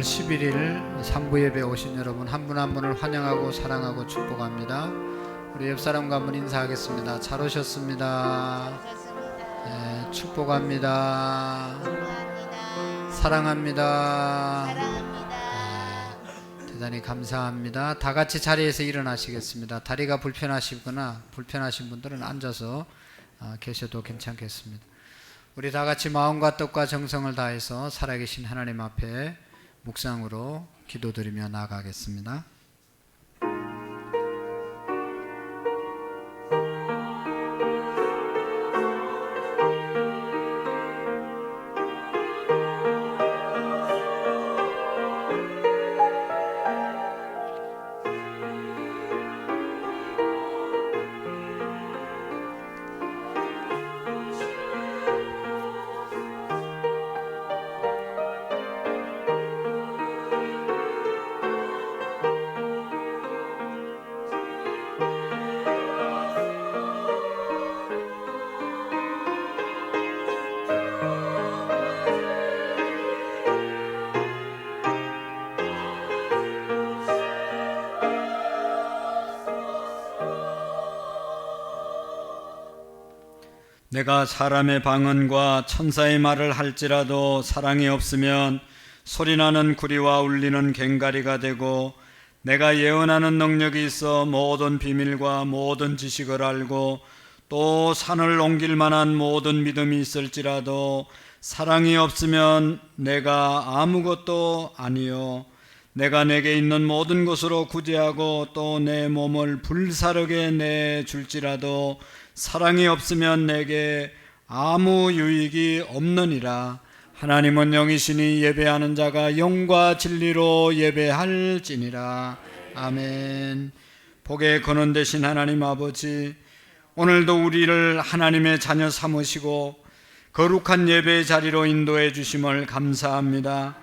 5월 11일 3부 예배 오신 여러분 한 분 한 분을 환영하고 사랑하고 축복합니다. 우리 옆사람과 한번 인사하겠습니다. 잘 오셨습니다. 네, 축복합니다. 사랑합니다. 대단히 감사합니다. 다 같이 자리에서 일어나시겠습니다. 다리가 불편하시거나 불편하신 분들은 앉아서 계셔도 괜찮겠습니다. 우리 다 같이 마음과 뜻과 정성을 다해서 살아계신 하나님 앞에 묵상으로 기도드리며 나아가겠습니다. 내가 사람의 방언과 천사의 말을 할지라도 사랑이 없으면 소리나는 구리와 울리는 괭가리가 되고, 내가 예언하는 능력이 있어 모든 비밀과 모든 지식을 알고 또 산을 옮길 만한 모든 믿음이 있을지라도 사랑이 없으면 내가 아무것도 아니요, 내가 내게 있는 모든 것으로 구제하고 또 내 몸을 불사르게 내줄지라도 사랑이 없으면 내게 아무 유익이 없느니라. 하나님은 영이시니 예배하는 자가 영과 진리로 예배할지니라. 아멘. 복의 근원 되신 하나님 아버지, 오늘도 우리를 하나님의 자녀 삼으시고 거룩한 예배의 자리로 인도해 주심을 감사합니다.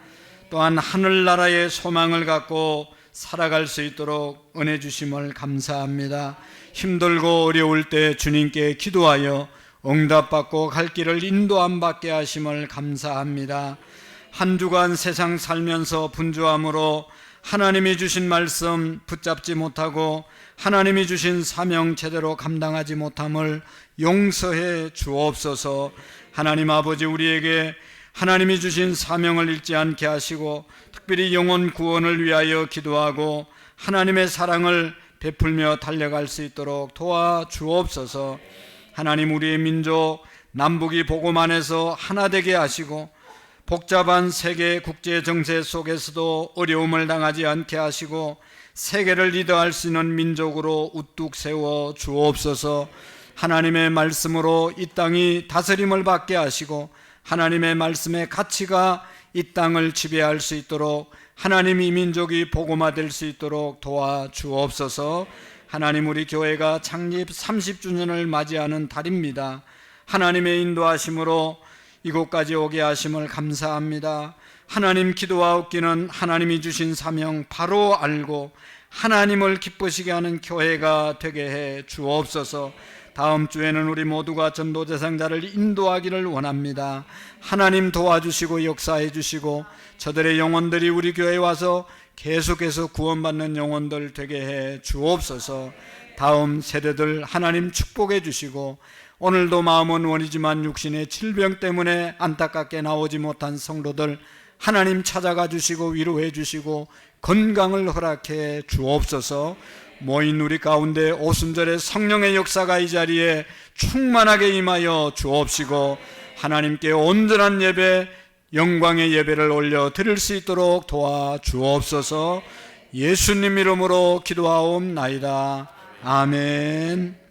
또한 하늘나라의 소망을 갖고 살아갈 수 있도록 은혜 주심을 감사합니다. 힘들고 어려울 때 주님께 기도하여 응답받고 갈 길을 인도 안 받게 하심을 감사합니다. 한 주간 세상 살면서 분주함으로 하나님이 주신 말씀 붙잡지 못하고 하나님이 주신 사명 제대로 감당하지 못함을 용서해 주옵소서. 하나님 아버지, 우리에게 하나님이 주신 사명을 잃지 않게 하시고 특별히 영혼 구원을 위하여 기도하고 하나님의 사랑을 베풀며 달려갈 수 있도록 도와주옵소서. 하나님, 우리의 민족 남북이 복음 안에서 하나 되게 하시고 복잡한 세계 국제 정세 속에서도 어려움을 당하지 않게 하시고 세계를 리더할 수 있는 민족으로 우뚝 세워 주옵소서. 하나님의 말씀으로 이 땅이 다스림을 받게 하시고 하나님의 말씀의 가치가 이 땅을 지배할 수 있도록 하나님, 이 민족이 복음화될 수 있도록 도와주옵소서. 하나님, 우리 교회가 창립 30주년을 맞이하는 달입니다. 하나님의 인도하심으로 이곳까지 오게 하심을 감사합니다. 하나님, 기도하옵기는 하나님이 주신 사명 바로 알고 하나님을 기쁘시게 하는 교회가 되게 해 주옵소서. 다음 주에는 우리 모두가 전도 대상자를 인도하기를 원합니다. 하나님 도와주시고 역사해 주시고 저들의 영혼들이 우리 교회에 와서 계속해서 구원받는 영혼들 되게 해 주옵소서. 다음 세대들 하나님 축복해 주시고 오늘도 마음은 원이지만 육신의 질병 때문에 안타깝게 나오지 못한 성도들 하나님 찾아가 주시고 위로해 주시고 건강을 허락해 주옵소서. 모인 우리 가운데 오순절의 성령의 역사가 이 자리에 충만하게 임하여 주옵시고 하나님께 온전한 예배, 영광의 예배를 올려 드릴 수 있도록 도와주옵소서. 예수님 이름으로 기도하옵나이다. 아멘.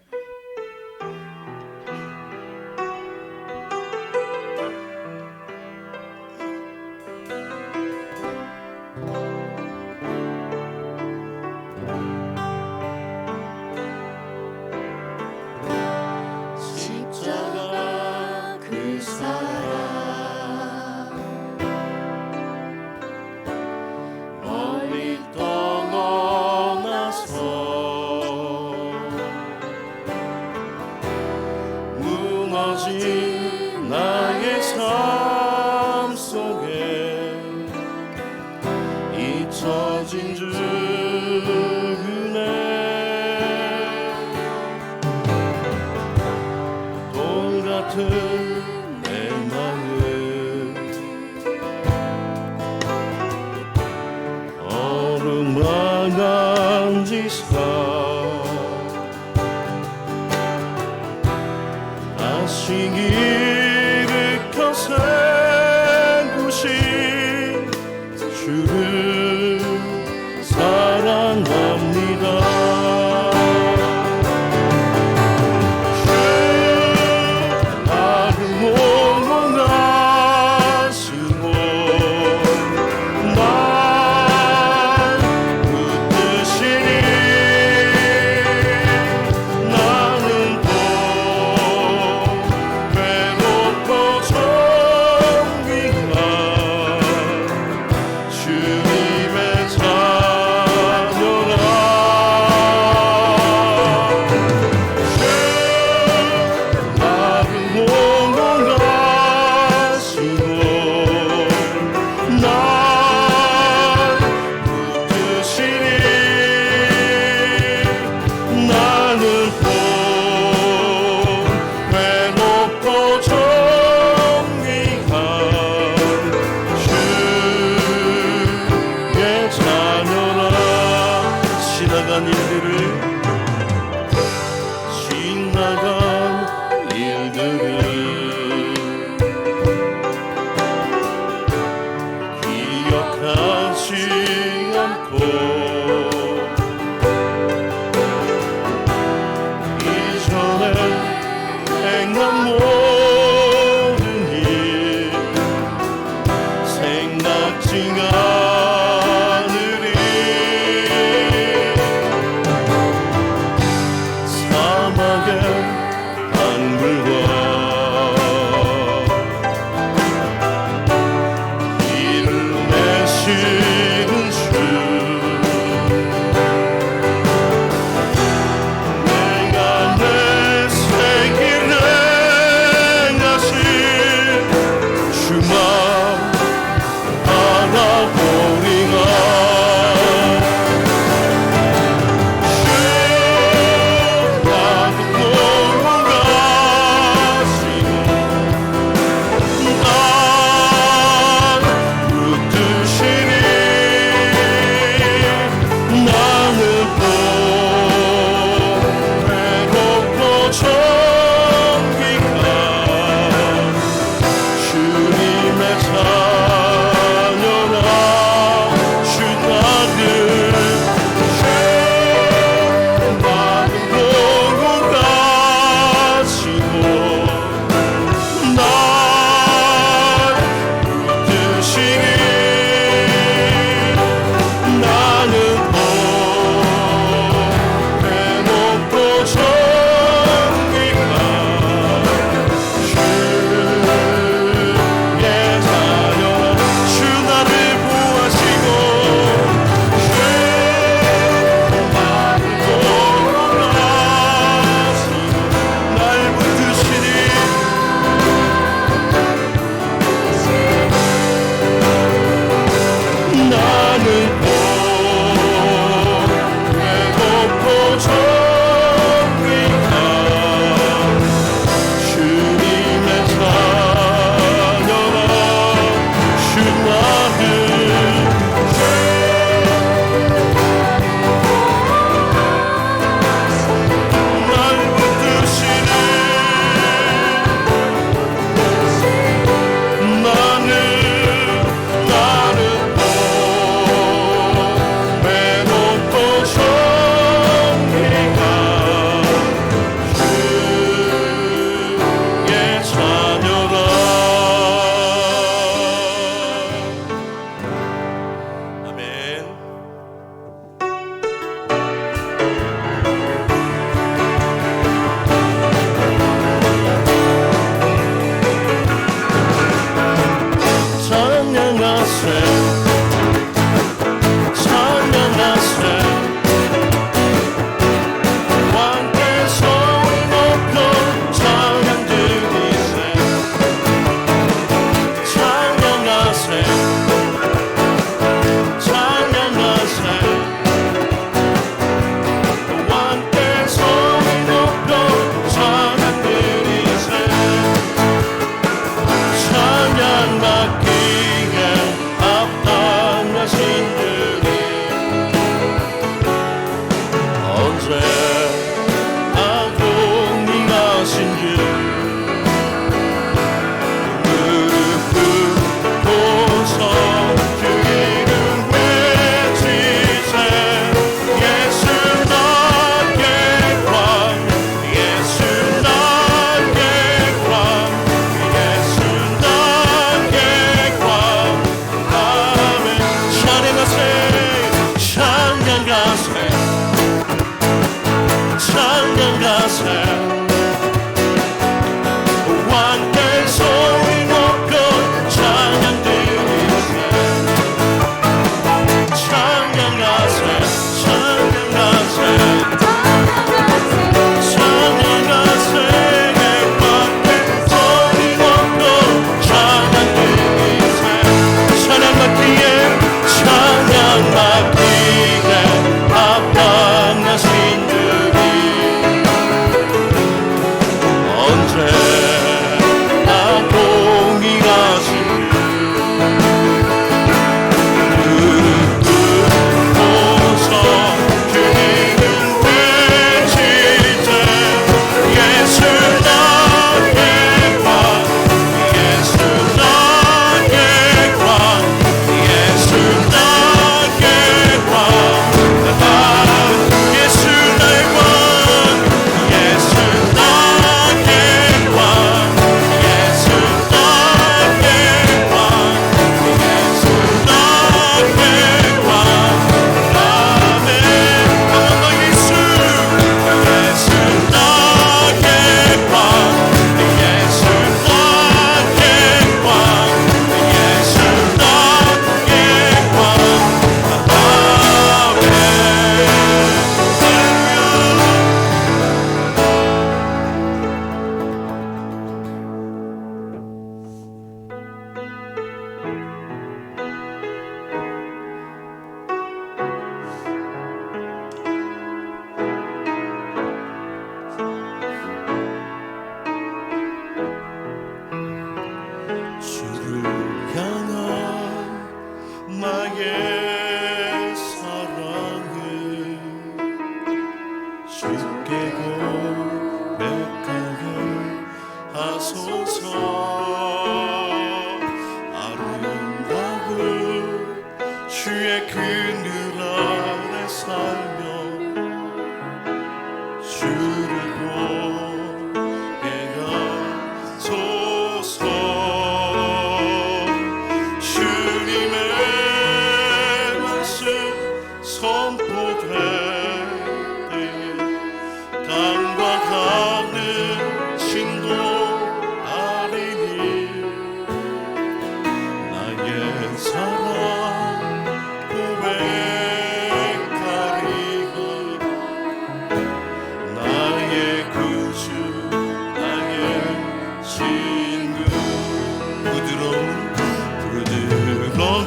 주님의 찬양아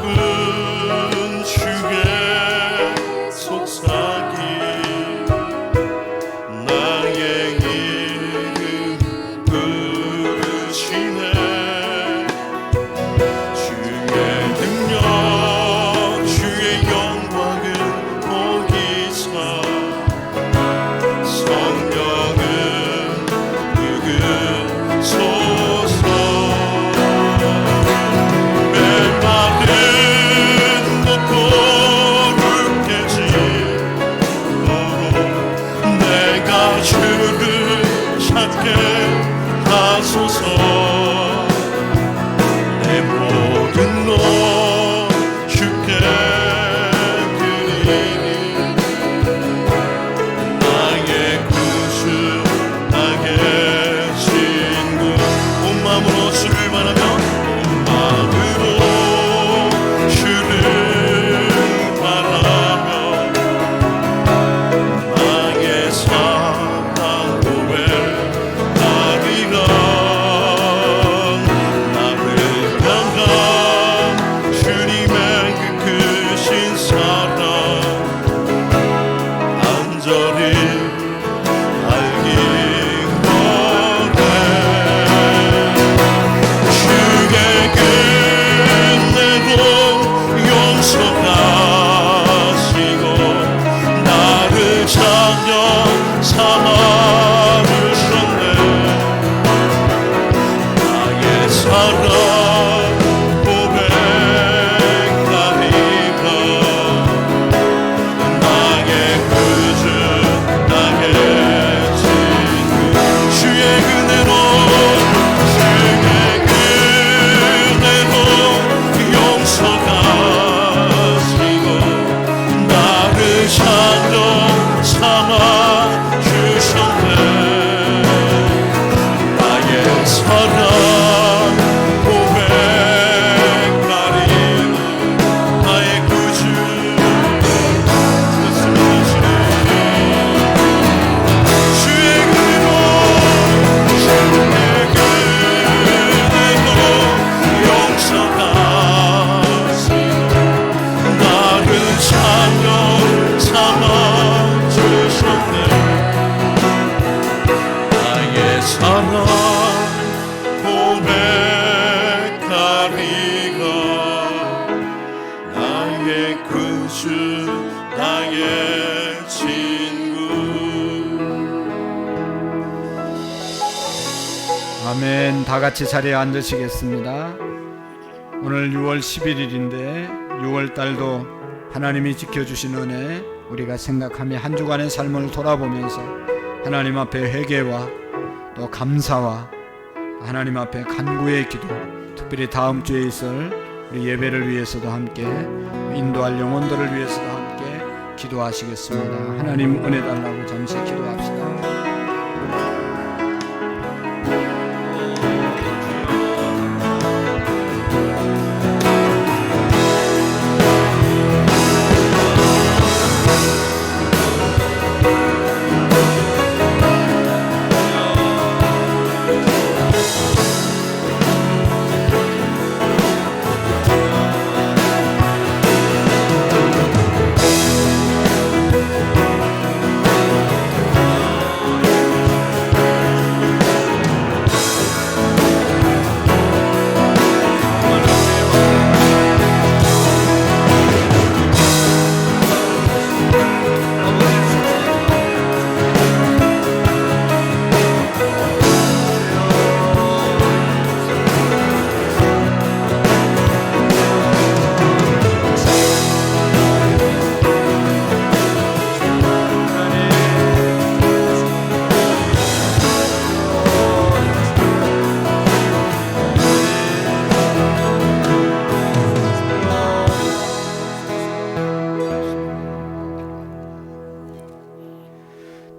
부드러운 주의 속삭임 나의 이름 부르시네 주의 능력 주의 영광을 보이사 성령은 부으소서 메마른 곳 깨지도록 내가 주를 찾게 하소서 내 모든 것 주께 드리니 나의 구주 나의 친구 온 마음으로 주를 바라며 온 마음으로 주를 바라며 나의 사랑 고백하리라 나를 향한 주님의 그 크신 사랑 간절히 알기 원해 주의 끝내고 용서하시고 나를 자녀 삼아주셨네 나의 사랑 고백하리라 나의 구주 나의 친구 주의 은혜로 용서하시고 나를 자녀 삼아주셨네 나의 사랑 고백하리라 나의 구주 주의 은혜로 용서하시고 나를 자녀 삼아주셨네 나의 사랑 고백하리라 나의 구주 나의 친구 아멘. 다 같이 자리에 앉으시겠습니다. 오늘 6월 11일인데 6월 달도 하나님이 지켜주신 은혜 우리가 생각하며 한 주간의 삶을 돌아보면서 하나님 앞에 회개와 또 감사와 하나님 앞에 간구의 기도, 특별히 다음 주에 있을 우리 예배를 위해서도 함께 인도할 영혼들을 위해서도 함께 기도하시겠습니다. 하나님 은혜 달라고 잠시 기도합시다.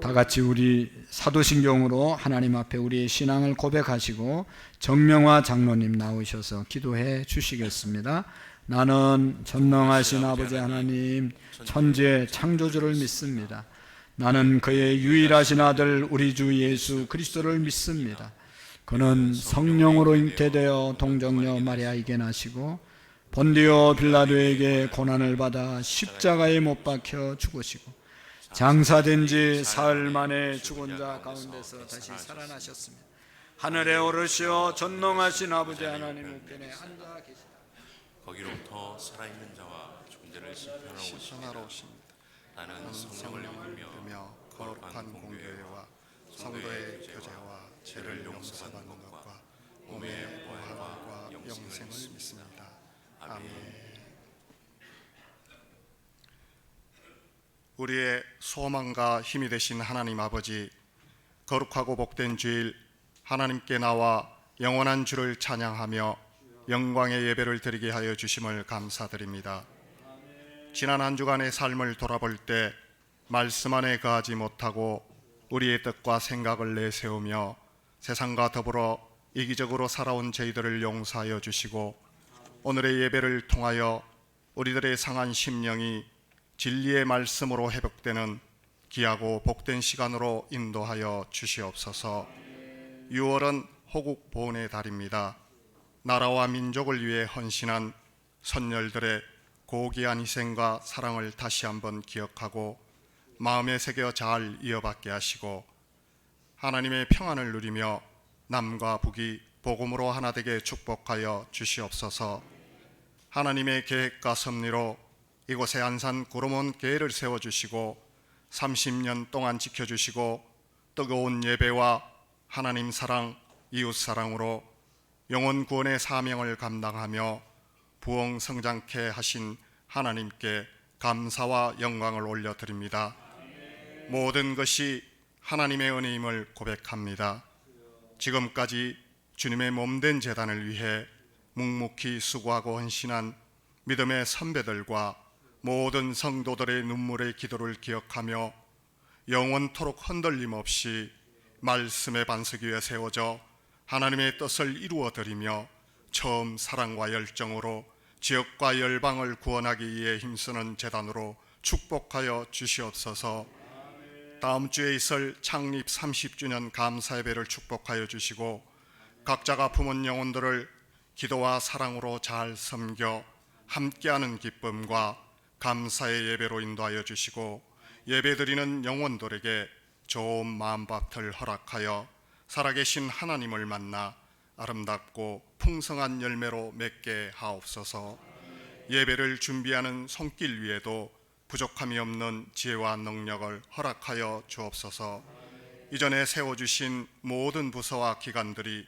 다 같이 우리 사도신경으로 하나님 앞에 우리의 신앙을 고백하시고 정명화 장로님 나오셔서 기도해 주시겠습니다. 나는 전능하신 아버지 하나님 천지의 창조주를 믿습니다. 나는 그의 유일하신 아들 우리 주 예수 그리스도를 믿습니다. 그는 성령으로 잉태되어 동정녀 마리아에게 나시고 본디오 빌라도에게 고난을 받아 십자가에 못 박혀 죽으시고 장사된 지 사흘 만에 죽은 자 가운데서 다시 살아나셨습니다. 하늘에 오르시어 전능하신 아버지 하나님 우편에 앉아 계시다. 거기로부터 살아있는 자와 존재를 심판하러 오십니다. 나는 성령을 믿으며 거룩한 공교회와 성도의 교제와 죄를 용서받는 것과 몸의 부활과 영생을 믿습니다. 아멘. 우리의 소망과 힘이 되신 하나님 아버지, 거룩하고 복된 주일 하나님께 나와 영원한 주를 찬양하며 영광의 예배를 드리게 하여 주심을 감사드립니다. 지난 한 주간의 삶을 돌아볼 때 말씀 안에 거하지 못하고 우리의 뜻과 생각을 내세우며 세상과 더불어 이기적으로 살아온 저희들을 용서하여 주시고 오늘의 예배를 통하여 우리들의 상한 심령이 진리의 말씀으로 회복되는 귀하고 복된 시간으로 인도하여 주시옵소서. 6월은 호국 보훈의 달입니다. 나라와 민족을 위해 헌신한 선열들의 고귀한 희생과 사랑을 다시 한번 기억하고 마음에 새겨 잘 이어받게 하시고 하나님의 평안을 누리며 남과 북이 복음으로 하나 되게 축복하여 주시옵소서. 하나님의 계획과 섭리로 이곳에 안산 구름원 교회를 세워주시고 30년 동안 지켜주시고 뜨거운 예배와 하나님 사랑, 이웃 사랑으로 영혼 구원의 사명을 감당하며 부흥 성장케 하신 하나님께 감사와 영광을 올려드립니다. 모든 것이 하나님의 은혜임을 고백합니다. 지금까지 주님의 몸된 제단을 위해 묵묵히 수고하고 헌신한 믿음의 선배들과 모든 성도들의 눈물의 기도를 기억하며 영원토록 흔들림 없이 말씀의 반석 위에 세워져 하나님의 뜻을 이루어드리며 처음 사랑과 열정으로 지역과 열방을 구원하기 위해 힘쓰는 제단으로 축복하여 주시옵소서. 다음 주에 있을 창립 30주년 감사예배를 축복하여 주시고 각자가 품은 영혼들을 기도와 사랑으로 잘 섬겨 함께하는 기쁨과 감사의 예배로 인도하여 주시고 예배드리는 영혼들에게 좋은 마음밭을 허락하여 살아계신 하나님을 만나 아름답고 풍성한 열매로 맺게 하옵소서. 예배를 준비하는 손길 위에도 부족함이 없는 지혜와 능력을 허락하여 주옵소서. 이전에 세워주신 모든 부서와 기관들이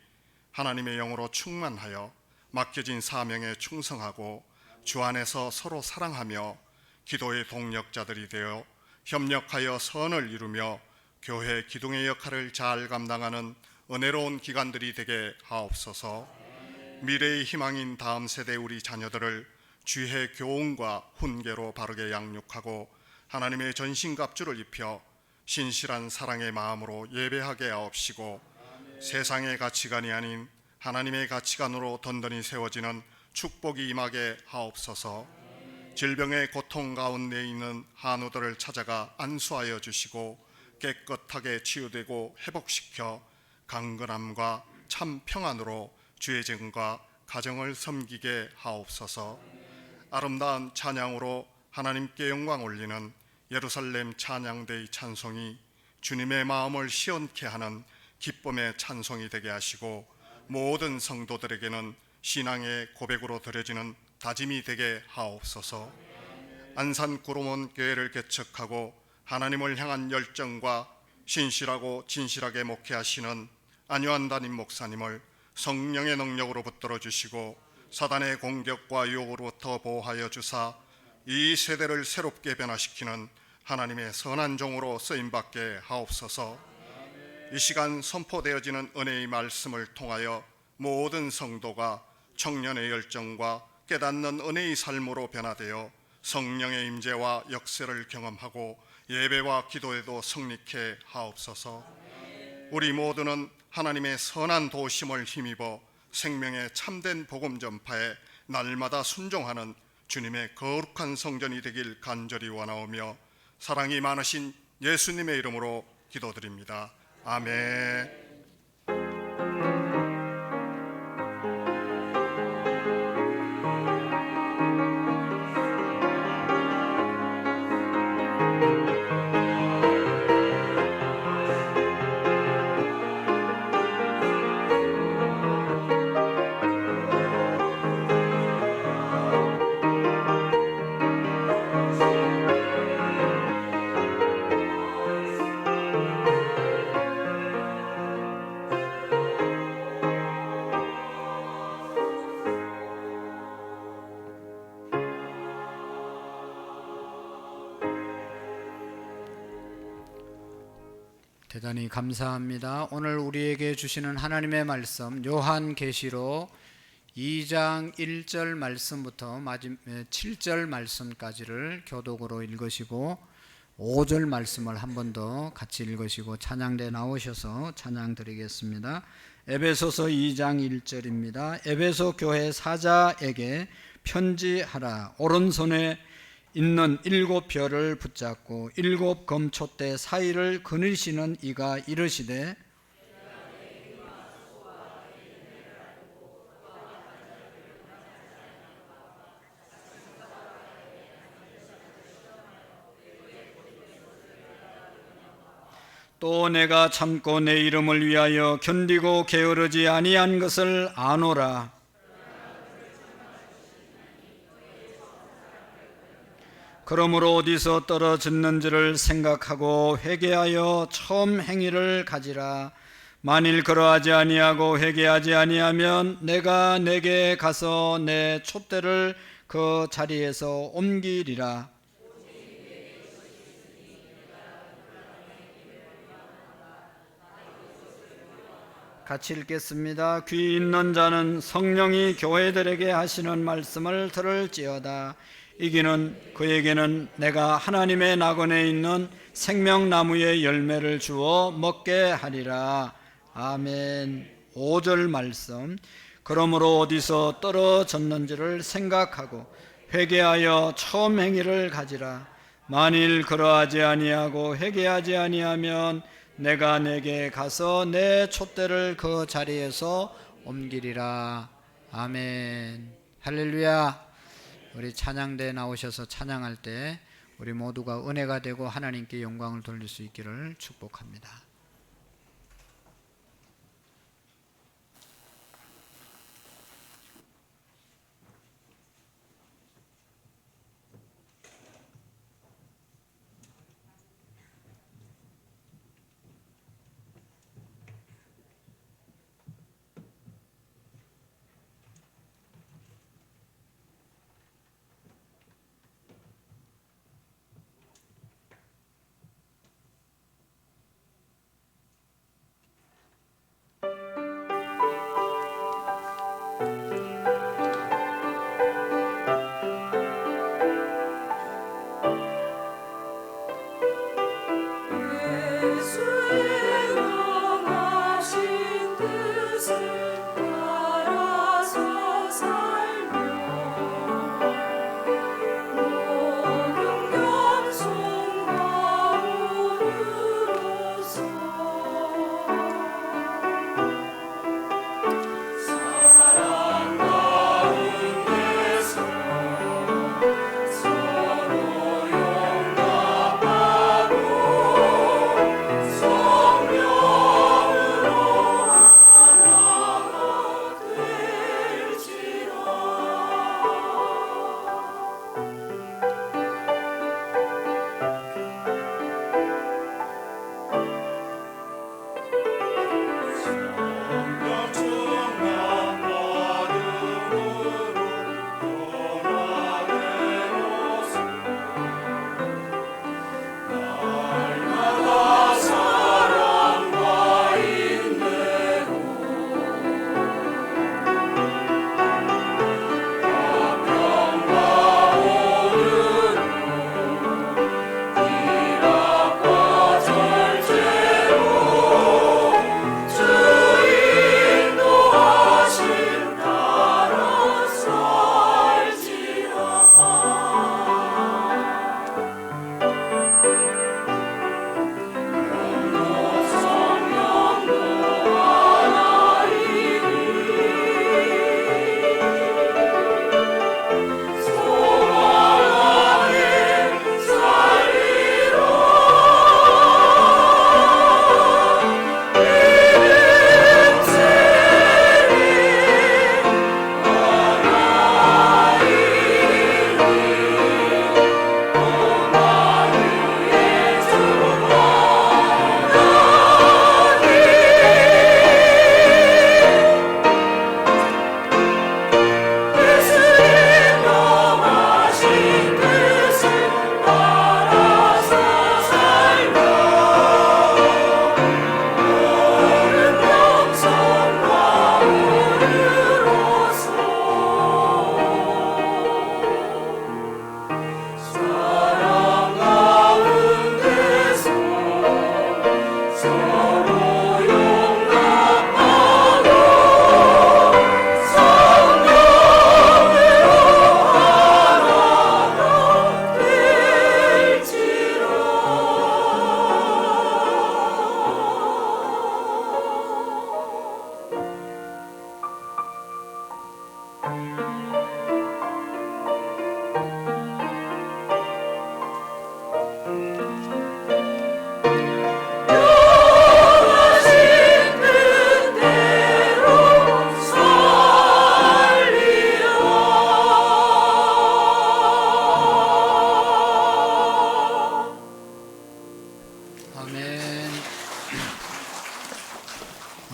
하나님의 영으로 충만하여 맡겨진 사명에 충성하고 주 안에서 서로 사랑하며 기도의 동력자들이 되어 협력하여 선을 이루며 교회 기둥의 역할을 잘 감당하는 은혜로운 기관들이 되게 하옵소서. 미래의 희망인 다음 세대 우리 자녀들을 주의 교훈과 훈계로 바르게 양육하고 하나님의 전신갑주를 입혀 신실한 사랑의 마음으로 예배하게 하옵시고 세상의 가치관이 아닌 하나님의 가치관으로 든든히 세워지는 축복이 임하게 하옵소서. 질병의 고통 가운데 있는 한우들을 찾아가 안수하여 주시고 깨끗하게 치유되고 회복시켜 강건함과 참 평안으로 주의 증과 가정을 섬기게 하옵소서. 아름다운 찬양으로 하나님께 영광 올리는 예루살렘 찬양대의 찬송이 주님의 마음을 시원케 하는 기쁨의 찬송이 되게 하시고 모든 성도들에게는 신앙의 고백으로 드려지는 다짐이 되게 하옵소서. 안산 구름원 교회를 개척하고 하나님을 향한 열정과 신실하고 진실하게 목회하시는 안요한 담임 목사님을 성령의 능력으로 붙들어 주시고 사단의 공격과 유혹으로부터 보호하여 주사 이 세대를 새롭게 변화시키는 하나님의 선한 종으로 쓰임받게 하옵소서. 이 시간 선포되어지는 은혜의 말씀을 통하여 모든 성도가 청년의 열정과 깨닫는 은혜의 삶으로 변화되어 성령의 임재와 역사를 경험하고 예배와 기도에도 성립케 하옵소서. 우리 모두는 하나님의 선한 도심을 힘입어 생명의 참된 복음 전파에 날마다 순종하는 주님의 거룩한 성전이 되길 간절히 원하오며 사랑이 많으신 예수님의 이름으로 기도드립니다. 아멘. 대단히 감사합니다. 오늘 우리에게 주시는 하나님의 말씀 요한계시록 2장 1절 말씀부터 7절 말씀까지를 교독으로 읽으시고 5절 말씀을 한 번 더 같이 읽으시고 찬양대 나오셔서 찬양 드리겠습니다. 에베소서 2장 1절입니다. 에베소 교회 사자에게 편지하라. 오른손에 있는 7 별을 붙잡고 7 검촛대 사이를 거느리시는 이가 이르시되 또 내가 참고 내 이름을 위하여 견디고 게으르지 아니한 것을 아노라. 그러므로 어디서 떨어졌는지를 생각하고 회개하여 처음 행위를 가지라. 만일 그러하지 아니하고 회개하지 아니하면 내가 내게 가서 내 촛대를 그 자리에서 옮기리라. 같이 읽겠습니다. 귀 있는 자는 성령이 교회들에게 하시는 말씀을 들을지어다. 이기는 그에게는 내가 하나님의 낙원에 있는 생명나무의 열매를 주어 먹게 하리라. 아멘. 5절 말씀. 그러므로 어디서 떨어졌는지를 생각하고 회개하여 처음 행위를 가지라. 만일 그러하지 아니하고 회개하지 아니하면 내가 내게 가서 내 촛대를 그 자리에서 옮기리라. 아멘. 할렐루야. 우리 찬양대에 나오셔서 찬양할 때 우리 모두가 은혜가 되고 하나님께 영광을 돌릴 수 있기를 축복합니다.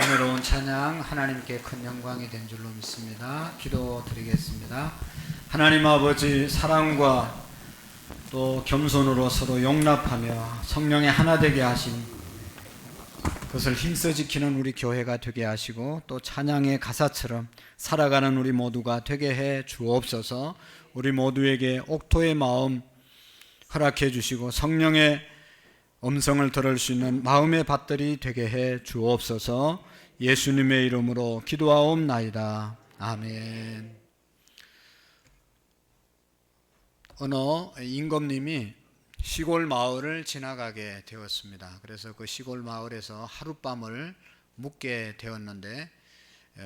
은혜로운 찬양 하나님께 큰 영광이 된 줄로 믿습니다. 기도드리겠습니다. 하나님 아버지, 사랑과 또 겸손으로 서로 용납하며 성령의 하나 되게 하신 그것을 힘써 지키는 우리 교회가 되게 하시고 또 찬양의 가사처럼 살아가는 우리 모두가 되게 해 주옵소서. 우리 모두에게 옥토의 마음 허락해 주시고 성령의 음성을 들을 수 있는 마음의 밭들이 되게 해 주옵소서. 예수님의 이름으로 기도하옵나이다. 아멘. 어느 임금님이 시골 마을을 지나가게 되었습니다. 그래서 그 시골 마을에서 하룻밤을 묵게 되었는데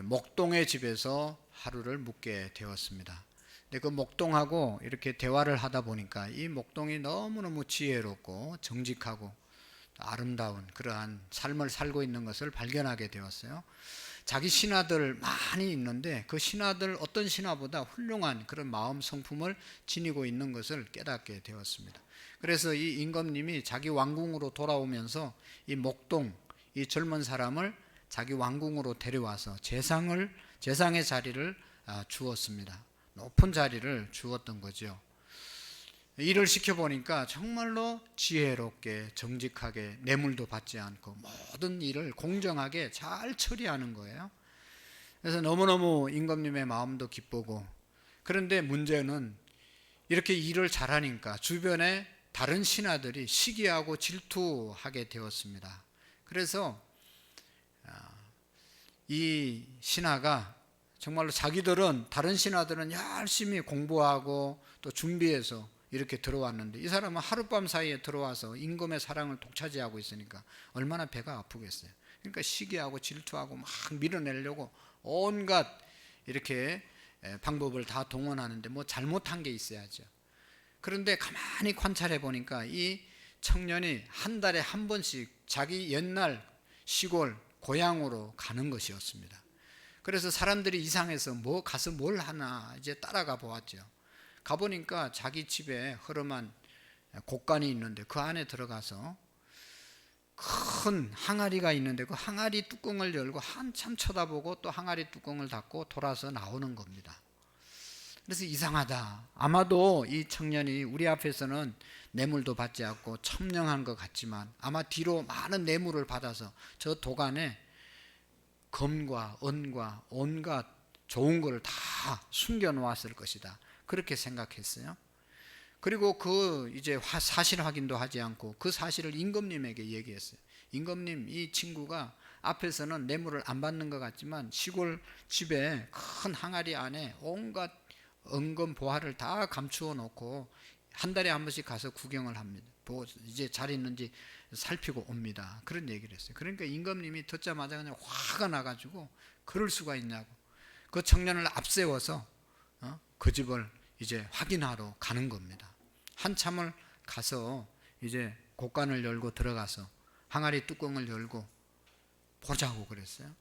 목동의 집에서 하루를 묵게 되었습니다. 근데 그 목동하고 이렇게 대화를 하다 보니까 이 목동이 너무너무 지혜롭고 정직하고 아름다운 그러한 삶을 살고 있는 것을 발견하게 되었어요. 자기 신하들 많이 있는데 그 신하들 어떤 신하보다 훌륭한 그런 마음 성품을 지니고 있는 것을 깨닫게 되었습니다. 그래서 이 임금님이 자기 왕궁으로 돌아오면서 이 목동 이 젊은 사람을 자기 왕궁으로 데려와서 재상의 자리를 주었습니다. 높은 자리를 주었던 거죠. 일을 시켜보니까 정말로 지혜롭게 정직하게 뇌물도 받지 않고 모든 일을 공정하게 잘 처리하는 거예요. 그래서 너무너무 임금님의 마음도 기쁘고, 그런데 문제는 이렇게 일을 잘하니까 주변에 다른 신하들이 시기하고 질투하게 되었습니다. 그래서 이 신하가 정말로 자기들은 다른 신하들은 열심히 공부하고 또 준비해서 이렇게 들어왔는데 이 사람은 하룻밤 사이에 들어와서 임금의 사랑을 독차지하고 있으니까 얼마나 배가 아프겠어요. 그러니까 시기하고 질투하고 막 밀어내려고 온갖 이렇게 방법을 다 동원하는데 뭐 잘못한 게 있어야죠. 그런데 가만히 관찰해 보니까 이 청년이 한 달에 한 번씩 자기 옛날 시골 고향으로 가는 것이었습니다. 그래서 사람들이 이상해서 가서 뭘 하나 이제 따라가 보았죠. 가보니까 자기 집에 허름한 곡간이 있는데 그 안에 들어가서 큰 항아리가 있는데 그 항아리 뚜껑을 열고 한참 쳐다보고 또 항아리 뚜껑을 닫고 돌아서 나오는 겁니다. 그래서 이상하다. 아마도 이 청년이 우리 앞에서는 뇌물도 받지 않고 청량한 것 같지만 아마 뒤로 많은 뇌물을 받아서 저 독안에 금과 은과 온갖 좋은 것을 다 숨겨 놓았을 것이다. 그렇게 생각했어요. 그리고 그 이제 사실 확인도 하지 않고 그 사실을 임금님에게 얘기했어요. 임금님, 이 친구가 앞에서는 뇌물을 안 받는 것 같지만 시골 집에 큰 항아리 안에 온갖 은금 보화를 다 감추어 놓고 한 달에 한 번씩 가서 구경을 합니다. 이제 잘 있는지 살피고 옵니다. 그런 얘기를 했어요. 그러니까 임금님이 듣자마자 그냥 화가 나가지고 그럴 수가 있냐고 그 청년을 앞세워서 그 집을 이제 확인하러 가는 겁니다. 한참을 가서 이제 곡간을 열고 들어가서 항아리 뚜껑을 열고 보자고 그랬어요.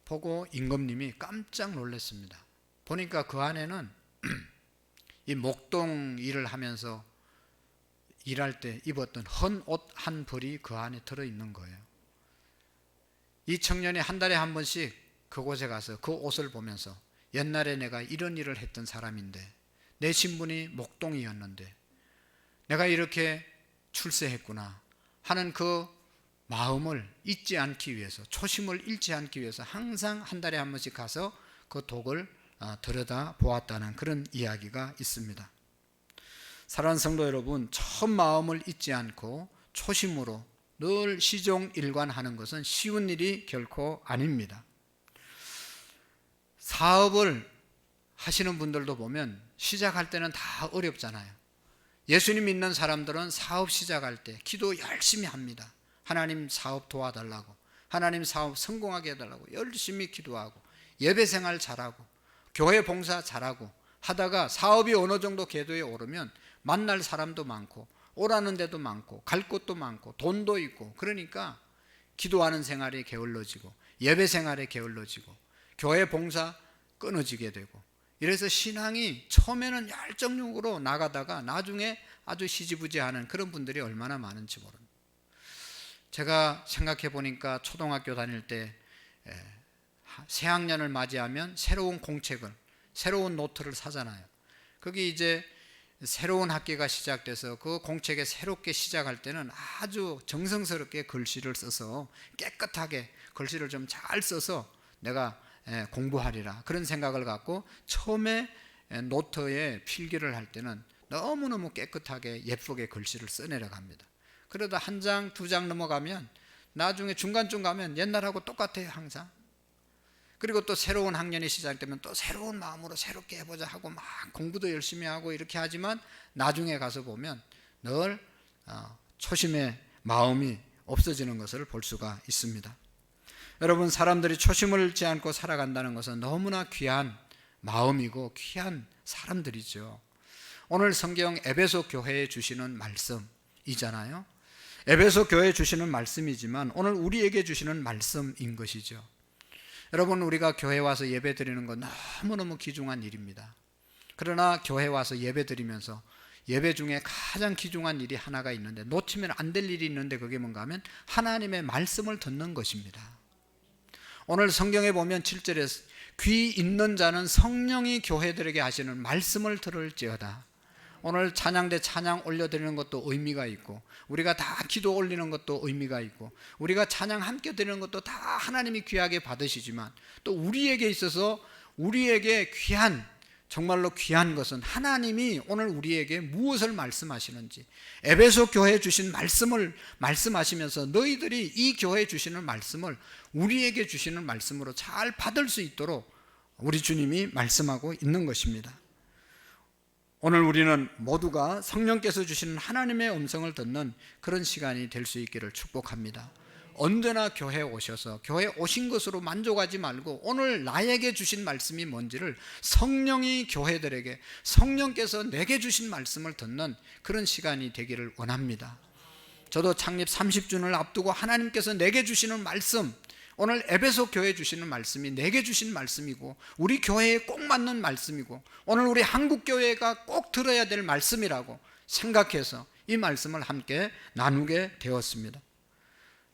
보고 임금님이 깜짝 놀랐습니다. 보니까 그 안에는 이 목동 일을 하면서 일할 때 입었던 헌 옷 한 벌이 그 안에 들어있는 거예요. 이 청년이 한 달에 한 번씩 그곳에 가서 그 옷을 보면서 옛날에 내가 이런 일을 했던 사람인데 내 신분이 목동이었는데 내가 이렇게 출세했구나 하는 그 마음을 잊지 않기 위해서, 초심을 잃지 않기 위해서 항상 한 달에 한 번씩 가서 그 독을 들여다 보았다는 그런 이야기가 있습니다. 사랑하는 성도 여러분, 처음 마음을 잊지 않고 초심으로 늘 시종일관하는 것은 쉬운 일이 결코 아닙니다. 사업을 하시는 분들도 보면 시작할 때는 다 어렵잖아요. 예수님 믿는 사람들은 사업 시작할 때 기도 열심히 합니다. 하나님 사업 도와달라고, 하나님 사업 성공하게 해달라고 열심히 기도하고 예배 생활 잘하고 교회 봉사 잘하고 하다가 사업이 어느 정도 궤도에 오르면 만날 사람도 많고 오라는 데도 많고 갈 곳도 많고 돈도 있고, 그러니까 기도하는 생활이 게을러지고 예배 생활이 게을러지고 교회 봉사 끊어지게 되고, 이래서 신앙이 처음에는 열정적으로 나가다가 나중에 아주 시지부지하는 그런 분들이 얼마나 많은지 모릅니다. 제가 생각해 보니까 초등학교 다닐 때 새학년을 맞이하면 새로운 공책을, 새로운 노트를 사잖아요. 거기 이제 새로운 학기가 시작돼서 그 공책에 새롭게 시작할 때는 아주 정성스럽게 글씨를 써서 깨끗하게 글씨를 좀 잘 써서 내가 공부하리라, 그런 생각을 갖고 처음에 노트에 필기를 할 때는 너무너무 깨끗하게 예쁘게 글씨를 써내려갑니다. 그러다 한 장, 두 장 넘어가면 나중에 중간쯤 가면 옛날하고 똑같아요, 항상. 그리고 또 새로운 학년이 시작되면 또 새로운 마음으로 새롭게 해보자 하고 막 공부도 열심히 하고 이렇게 하지만 나중에 가서 보면 늘 초심의 마음이 없어지는 것을 볼 수가 있습니다. 여러분, 사람들이 초심을 잃지 않고 살아간다는 것은 너무나 귀한 마음이고 귀한 사람들이죠. 오늘 성경 에베소 교회에 주시는 말씀이잖아요. 에베소 교회에 주시는 말씀이지만 오늘 우리에게 주시는 말씀인 것이죠. 여러분, 우리가 교회 와서 예배 드리는 건 너무너무 귀중한 일입니다. 그러나 교회 와서 예배 드리면서 예배 중에 가장 귀중한 일이 하나가 있는데, 놓치면 안 될 일이 있는데, 그게 뭔가 하면 하나님의 말씀을 듣는 것입니다. 오늘 성경에 보면 7절에 귀 있는 자는 성령이 교회들에게 하시는 말씀을 들을지어다. 오늘 찬양대 찬양 올려드리는 것도 의미가 있고, 우리가 다 기도 올리는 것도 의미가 있고, 우리가 찬양 함께 드리는 것도 다 하나님이 귀하게 받으시지만, 또 우리에게 있어서 우리에게 귀한, 정말로 귀한 것은 하나님이 오늘 우리에게 무엇을 말씀하시는지, 에베소 교회에 주신 말씀을 말씀하시면서 너희들이 이 교회에 주시는 말씀을 우리에게 주시는 말씀으로 잘 받을 수 있도록 우리 주님이 말씀하고 있는 것입니다. 오늘 우리는 모두가 성령께서 주시는 하나님의 음성을 듣는 그런 시간이 될 수 있기를 축복합니다. 언제나 교회에 오셔서 교회에 오신 것으로 만족하지 말고 오늘 나에게 주신 말씀이 뭔지를 성령이 교회들에게, 성령께서 내게 주신 말씀을 듣는 그런 시간이 되기를 원합니다. 저도 창립 30주년을 앞두고 하나님께서 내게 주시는 말씀, 오늘 에베소 교회에 주시는 말씀이 내게 주신 말씀이고 우리 교회에 꼭 맞는 말씀이고 오늘 우리 한국교회가 꼭 들어야 될 말씀이라고 생각해서 이 말씀을 함께 나누게 되었습니다.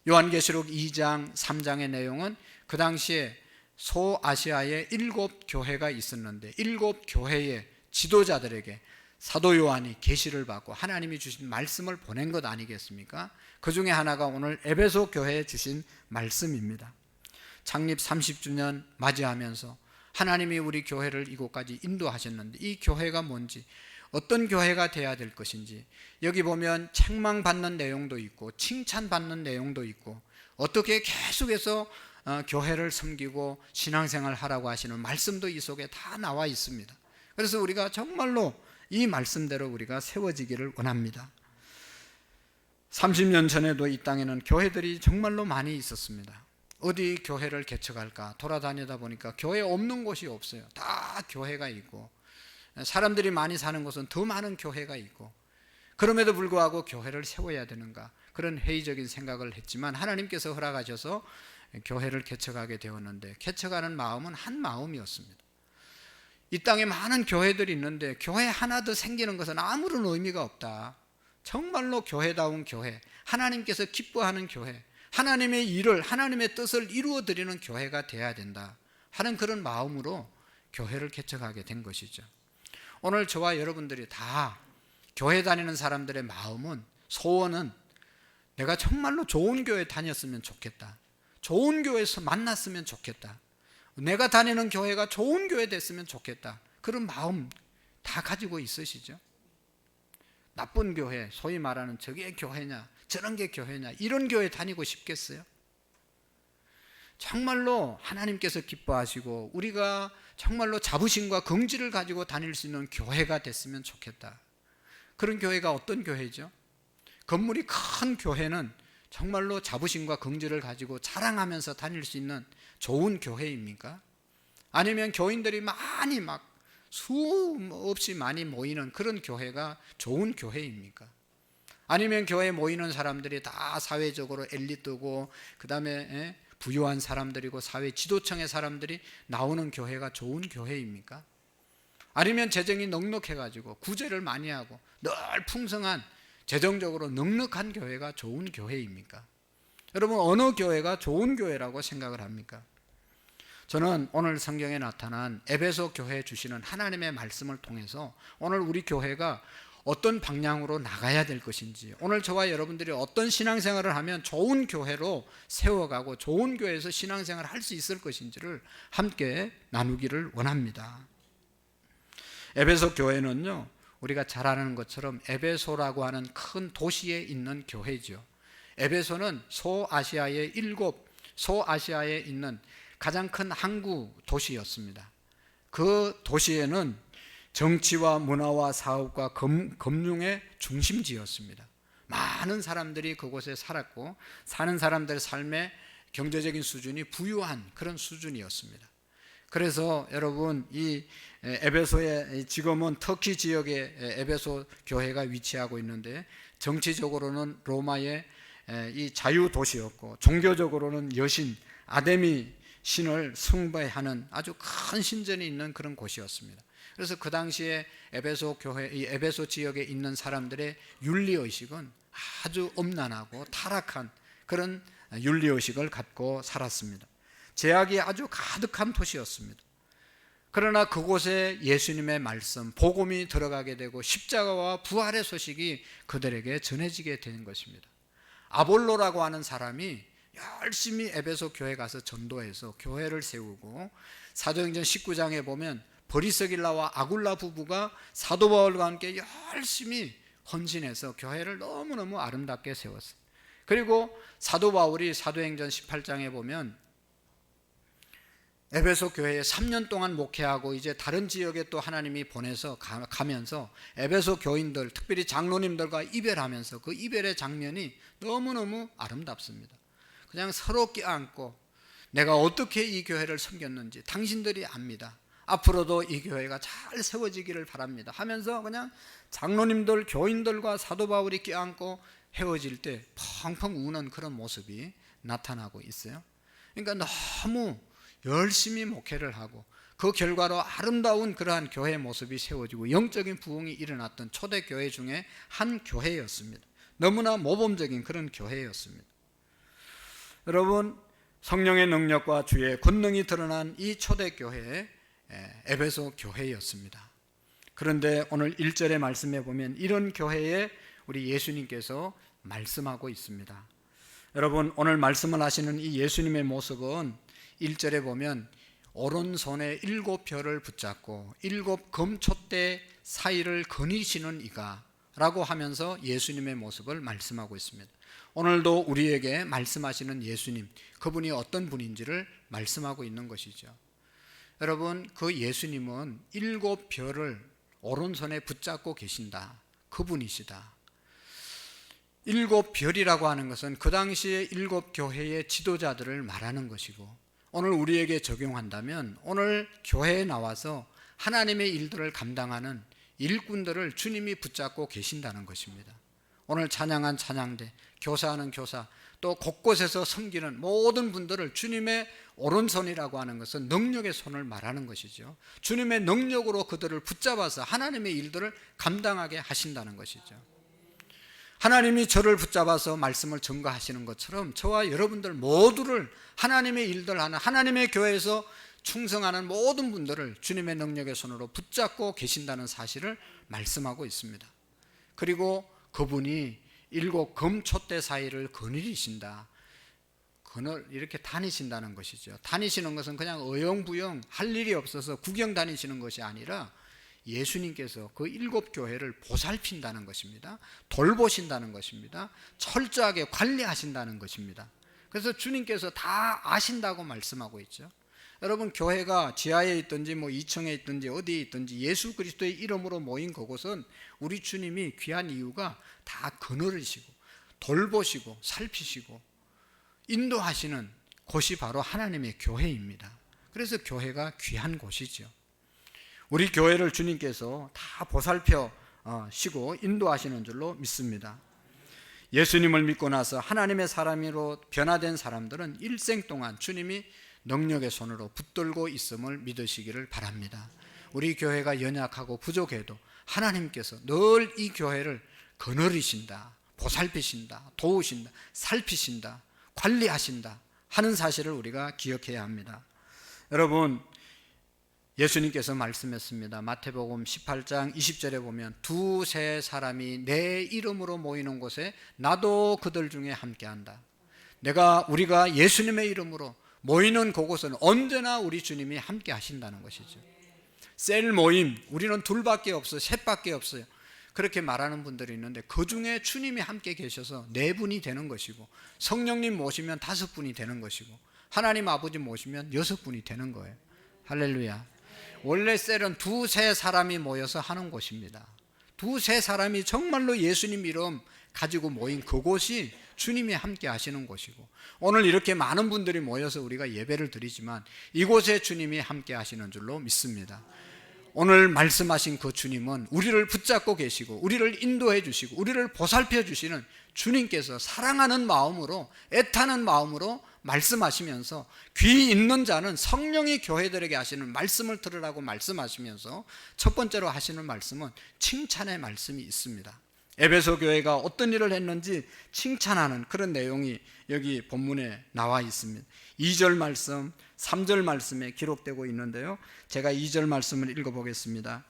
요한계시록 2장 3장의 내용은 그 당시에 소아시아에 7교회가 있었는데 7교회의 지도자들에게 사도 요한이 계시를 받고 하나님이 주신 말씀을 보낸 것 아니겠습니까? 그 중에 하나가 오늘 에베소 교회에 주신 말씀입니다. 창립 30주년 맞이하면서 하나님이 우리 교회를 이곳까지 인도하셨는데 이 교회가 뭔지, 어떤 교회가 돼야 될 것인지, 여기 보면 책망받는 내용도 있고 칭찬받는 내용도 있고 어떻게 계속해서 교회를 섬기고 신앙생활 하라고 하시는 말씀도 이 속에 다 나와 있습니다. 그래서 우리가 정말로 이 말씀대로 우리가 세워지기를 원합니다. 30년 전에도 이 땅에는 교회들이 정말로 많이 있었습니다. 어디 교회를 개척할까 돌아다니다 보니까 교회 없는 곳이 없어요. 다 교회가 있고 사람들이 많이 사는 곳은 더 많은 교회가 있고, 그럼에도 불구하고 교회를 세워야 되는가 그런 회의적인 생각을 했지만 하나님께서 허락하셔서 교회를 개척하게 되었는데, 개척하는 마음은 한 마음이었습니다. 이 땅에 많은 교회들이 있는데 교회 하나 더 생기는 것은 아무런 의미가 없다. 정말로 교회다운 교회, 하나님께서 기뻐하는 교회, 하나님의 일을, 하나님의 뜻을 이루어드리는 교회가 돼야 된다 하는 그런 마음으로 교회를 개척하게 된 것이죠. 오늘 저와 여러분들이 다 교회 다니는 사람들의 마음은, 소원은 내가 정말로 좋은 교회 다녔으면 좋겠다, 좋은 교회에서 만났으면 좋겠다, 내가 다니는 교회가 좋은 교회 됐으면 좋겠다, 그런 마음 다 가지고 있으시죠? 나쁜 교회, 소위 말하는 저게 교회냐 저런 게 교회냐 이런 교회 다니고 싶겠어요? 정말로 하나님께서 기뻐하시고 우리가 정말로 자부심과 긍지를 가지고 다닐 수 있는 교회가 됐으면 좋겠다. 그런 교회가 어떤 교회죠? 건물이 큰 교회는 정말로 자부심과 긍지를 가지고 자랑하면서 다닐 수 있는 좋은 교회입니까? 아니면 교인들이 많이 막 수없이 많이 모이는 그런 교회가 좋은 교회입니까? 아니면 교회에 모이는 사람들이 다 사회적으로 엘리트고 그 다음에 부유한 사람들이고 사회 지도층의 사람들이 나오는 교회가 좋은 교회입니까? 아니면 재정이 넉넉해가지고 구제를 많이 하고 늘 풍성한 재정적으로 넉넉한 교회가 좋은 교회입니까? 여러분, 어느 교회가 좋은 교회라고 생각을 합니까? 저는 오늘 성경에 나타난 에베소 교회에 주시는 하나님의 말씀을 통해서 오늘 우리 교회가 어떤 방향으로 나가야 될 것인지, 오늘 저와 여러분들이 어떤 신앙생활을 하면 좋은 교회로 세워가고 좋은 교회에서 신앙생활을 할 수 있을 것인지를 함께 나누기를 원합니다. 에베소 교회는요, 우리가 잘 아는 것처럼 에베소라고 하는 큰 도시에 있는 교회죠. 에베소는 소아시아에 있는 가장 큰 항구 도시였습니다. 그 도시에는 정치와 문화와 사업과 금융의 중심지였습니다. 많은 사람들이 그곳에 살았고 사는 사람들의 삶의 경제적인 수준이 부유한 그런 수준이었습니다. 그래서 여러분, 이 에베소의 지금은 터키 지역에 에베소 교회가 위치하고 있는데, 정치적으로는 로마의 이 자유 도시였고 종교적으로는 여신 아데미 신을 숭배하는 아주 큰 신전이 있는 그런 곳이었습니다. 그래서 그 당시에 에베소 교회, 이 에베소 지역에 있는 사람들의 윤리의식은 아주 엄난하고 타락한 그런 윤리의식을 갖고 살았습니다. 죄악이 아주 가득한 도시였습니다. 그러나 그곳에 예수님의 말씀, 복음이 들어가게 되고 십자가와 부활의 소식이 그들에게 전해지게 된 것입니다. 아볼로라고 하는 사람이 열심히 에베소 교회 가서 전도해서 교회를 세우고, 사도행전 19장에 보면 브리스길라와 아굴라 부부가 사도 바울과 함께 열심히 헌신해서 교회를 너무너무 아름답게 세웠어요. 그리고 사도 바울이 사도행전 18장에 보면 에베소 교회에 3년 동안 목회하고 이제 다른 지역에 또 하나님이 보내서 가면서 에베소 교인들, 특별히 장로님들과 이별하면서 그 이별의 장면이 너무너무 아름답습니다. 그냥 서로 껴안고 내가 어떻게 이 교회를 섬겼는지 당신들이 압니다. 앞으로도 이 교회가 잘 세워지기를 바랍니다 하면서 그냥 장로님들, 교인들과 사도 바울이 껴안고 헤어질 때 펑펑 우는 그런 모습이 나타나고 있어요. 그러니까 너무 열심히 목회를 하고 그 결과로 아름다운 그러한 교회의 모습이 세워지고 영적인 부흥이 일어났던 초대교회 중에 한 교회였습니다. 너무나 모범적인 그런 교회였습니다. 여러분, 성령의 능력과 주의 권능이 드러난 이 초대교회의 에베소 교회였습니다. 그런데 오늘 1절의 말씀에 보면 이런 교회에 우리 예수님께서 말씀하고 있습니다. 여러분, 오늘 말씀을 하시는 이 예수님의 모습은 1절에 보면 오른손에 7별을 붙잡고 7 금촛대 사이를 거니시는 이가 라고 하면서 예수님의 모습을 말씀하고 있습니다. 오늘도 우리에게 말씀하시는 예수님, 그분이 어떤 분인지를 말씀하고 있는 것이죠. 여러분, 그 예수님은 7별을 오른손에 붙잡고 계신다, 그분이시다. 7별이라고 하는 것은 그 당시에 7교회의 지도자들을 말하는 것이고, 오늘 우리에게 적용한다면 오늘 교회에 나와서 하나님의 일들을 감당하는 일꾼들을 주님이 붙잡고 계신다는 것입니다. 오늘 찬양한 찬양대, 교사하는 교사, 또 곳곳에서 섬기는 모든 분들을 주님의 오른손이라고 하는 것은 능력의 손을 말하는 것이죠. 주님의 능력으로 그들을 붙잡아서 하나님의 일들을 감당하게 하신다는 것이죠. 하나님이 저를 붙잡아서 말씀을 전가하시는 것처럼 저와 여러분들 모두를 하나님의 일들 하는, 하나님의 교회에서 충성하는 모든 분들을 주님의 능력의 손으로 붙잡고 계신다는 사실을 말씀하고 있습니다. 그리고 그분이 7 금촛대 사이를 거느리신다. 이렇게 다니신다는 것이죠. 다니시는 것은 그냥 어영부영 할 일이 없어서 구경 다니시는 것이 아니라 예수님께서 그 7교회를 보살핀다는 것입니다. 돌보신다는 것입니다. 철저하게 관리하신다는 것입니다. 그래서 주님께서 다 아신다고 말씀하고 있죠. 여러분, 교회가 지하에 있든지 2층에 있든지 어디에 있든지 예수 그리스도의 이름으로 모인 그곳은 우리 주님이 귀한 이유가 다 거느리시고 돌보시고 살피시고 인도하시는 곳이 바로 하나님의 교회입니다. 그래서 교회가 귀한 곳이죠. 우리 교회를 주님께서 다 보살펴 시고 인도하시는 줄로 믿습니다. 예수님을 믿고 나서 하나님의 사람으로 변화된 사람들은 일생 동안 주님이 능력의 손으로 붙들고 있음을 믿으시기를 바랍니다. 우리 교회가 연약하고 부족해도 하나님께서 늘 이 교회를 거느리신다, 보살피신다, 도우신다, 살피신다, 관리하신다 하는 사실을 우리가 기억해야 합니다. 여러분, 예수님께서 말씀했습니다. 마태복음 18장 20절에 보면 두세 사람이 내 이름으로 모이는 곳에 나도 그들 중에 함께한다. 우리가 예수님의 이름으로 모이는 그곳은 언제나 우리 주님이 함께 하신다는 것이죠. 셀 모임, 우리는 둘밖에 없어요, 셋밖에 없어요, 그렇게 말하는 분들이 있는데 그 중에 주님이 함께 계셔서 4분이 되는 것이고, 성령님 모시면 5분이 되는 것이고, 하나님 아버지 모시면 6분이 되는 거예요. 할렐루야. 원래 셀은 두세 사람이 모여서 하는 곳입니다. 두세 사람이 정말로 예수님 이름 가지고 모인 그곳이 주님이 함께 하시는 곳이고, 오늘 이렇게 많은 분들이 모여서 우리가 예배를 드리지만 이곳에 주님이 함께 하시는 줄로 믿습니다. 오늘 말씀하신 그 주님은 우리를 붙잡고 계시고 우리를 인도해 주시고 우리를 보살펴 주시는 주님께서 사랑하는 마음으로, 애타는 마음으로 말씀하시면서 귀 있는 자는 성령이 교회들에게 하시는 말씀을 들으라고 말씀하시면서 첫 번째로 하시는 말씀은 칭찬의 말씀이 있습니다. 에베소 교회가 어떤 일을 했는지 칭찬하는 그런 내용이 여기 본문에 나와 있습니다. 2절 말씀, 3절 말씀에 기록되고 있는데요, 제가 2절 말씀을 읽어보겠습니다.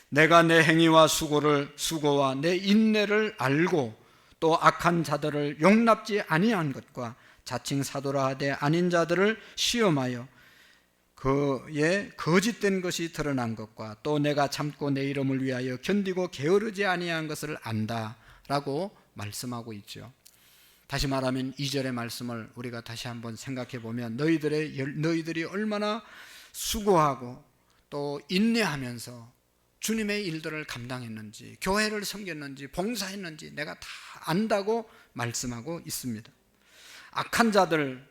내가 내 행위와 수고와 내 인내를 알고 또 악한 자들을 용납지 아니한 것과 자칭 사도라 하되 아닌 자들을 시험하여 그의 거짓된 것이 드러난 것과 또 내가 참고 내 이름을 위하여 견디고 게으르지 아니한 것을 안다 라고 말씀하고 있죠. 다시 말하면 2절의 말씀을 우리가 다시 한번 생각해 보면 너희들이 얼마나 수고하고 또 인내하면서 주님의 일들을 감당했는지, 교회를 섬겼는지, 봉사했는지 내가 다 안다고 말씀하고 있습니다. 악한 자들,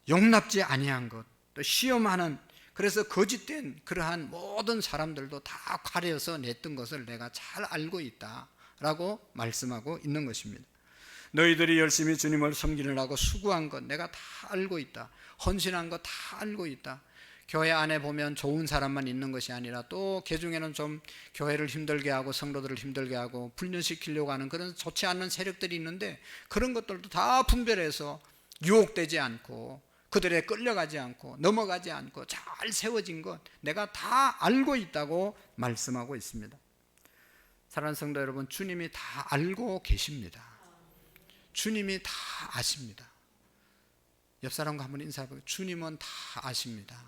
용납지 아니한 것, 또 시험하는, 그래서 거짓된 그러한 모든 사람들도 다 가려서 냈던 것을 내가 잘 알고 있다라고 말씀하고 있는 것입니다. 너희들이 열심히 주님을 섬기느라고 수고한 것 내가 다 알고 있다. 헌신한 것 다 알고 있다. 교회 안에 보면 좋은 사람만 있는 것이 아니라 또 개중에는 좀 교회를 힘들게 하고 성도들을 힘들게 하고 분열시키려고 하는 그런 좋지 않은 세력들이 있는데, 그런 것들도 다 분별해서 유혹되지 않고 그들에 끌려가지 않고 넘어가지 않고 잘 세워진 것 내가 다 알고 있다고 말씀하고 있습니다. 사랑하는 성도 여러분, 주님이 다 알고 계십니다. 주님이 다 아십니다. 옆 사람과 한번 인사해보세요. 주님은 다 아십니다.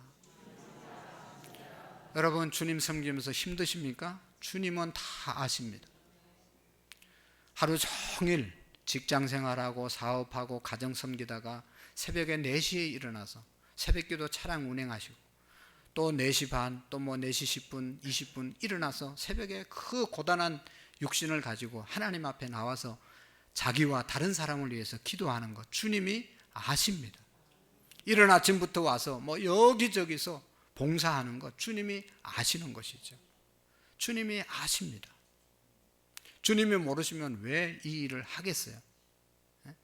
여러분, 주님 섬기면서 힘드십니까? 주님은 다 아십니다. 하루 종일 직장 생활하고 사업하고 가정 섬기다가 새벽에 4시에 일어나서 새벽기도 차량 운행하시고 또 4시 반, 또 뭐 4시 10분, 20분 일어나서 새벽에 그 고단한 육신을 가지고 하나님 앞에 나와서 자기와 다른 사람을 위해서 기도하는 것 주님이 아십니다. 이른 아침부터 와서 뭐 여기저기서 봉사하는 것 주님이 아시는 것이죠. 주님이 아십니다. 주님이 모르시면 왜 이 일을 하겠어요? 네?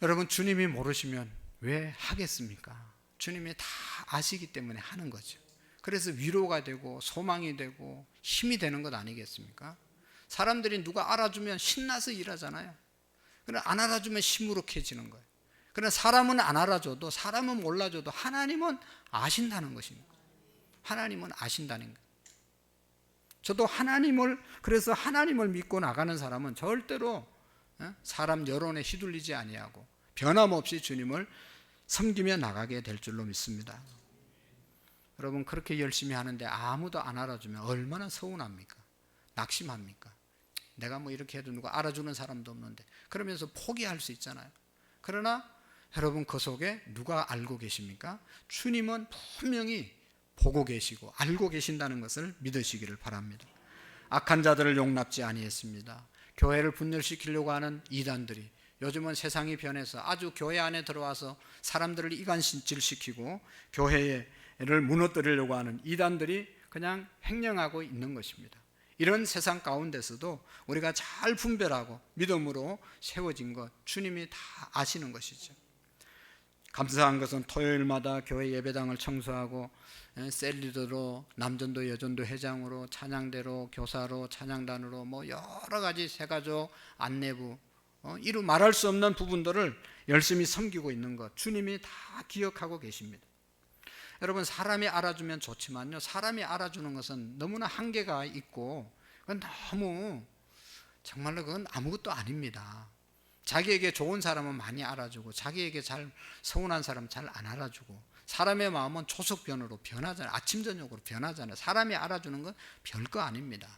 여러분, 주님이 모르시면 왜 하겠습니까? 주님이 다 아시기 때문에 하는 거죠. 그래서 위로가 되고 소망이 되고 힘이 되는 것 아니겠습니까? 사람들이 누가 알아주면 신나서 일하잖아요. 그러나 안 알아주면 시무룩해지는 거예요. 그러나 사람은 안 알아줘도, 사람은 몰라줘도 하나님은 아신다는 것입니다. 하나님은 아신다는 거예요. 저도 그래서 하나님을 믿고 나가는 사람은 절대로 사람 여론에 휘둘리지 아니하고 변함없이 주님을 섬기며 나가게 될 줄로 믿습니다. 여러분, 그렇게 열심히 하는데 아무도 안 알아주면 얼마나 서운합니까? 낙심합니까? 내가 뭐 이렇게 해도 누가 알아주는 사람도 없는데, 그러면서 포기할 수 있잖아요. 그러나 여러분, 그 속에 누가 알고 계십니까? 주님은 분명히 보고 계시고 알고 계신다는 것을 믿으시기를 바랍니다. 악한 자들을 용납지 아니했습니다. 교회를 분열시키려고 하는 이단들이 요즘은 세상이 변해서 아주 교회 안에 들어와서 사람들을 이간질시키고 교회를 무너뜨리려고 하는 이단들이 그냥 횡령하고 있는 것입니다. 이런 세상 가운데서도 우리가 잘 분별하고 믿음으로 세워진 것 주님이 다 아시는 것이죠. 감사한 것은 토요일마다 교회 예배당을 청소하고 셀리더로 남전도 여전도 회장으로 찬양대로 교사로 찬양단으로 뭐 여러 가지 새가족 안내부 이루 말할 수 없는 부분들을 열심히 섬기고 있는 것 주님이 다 기억하고 계십니다. 여러분, 사람이 알아주면 좋지만요, 사람이 알아주는 것은 너무나 한계가 있고 그건 너무 정말로 그건 아무것도 아닙니다. 자기에게 좋은 사람은 많이 알아주고 자기에게 잘 서운한 사람은 잘 안 알아주고 사람의 마음은 초석변으로 변하잖아요. 아침 저녁으로 변하잖아요. 사람이 알아주는 건 별거 아닙니다.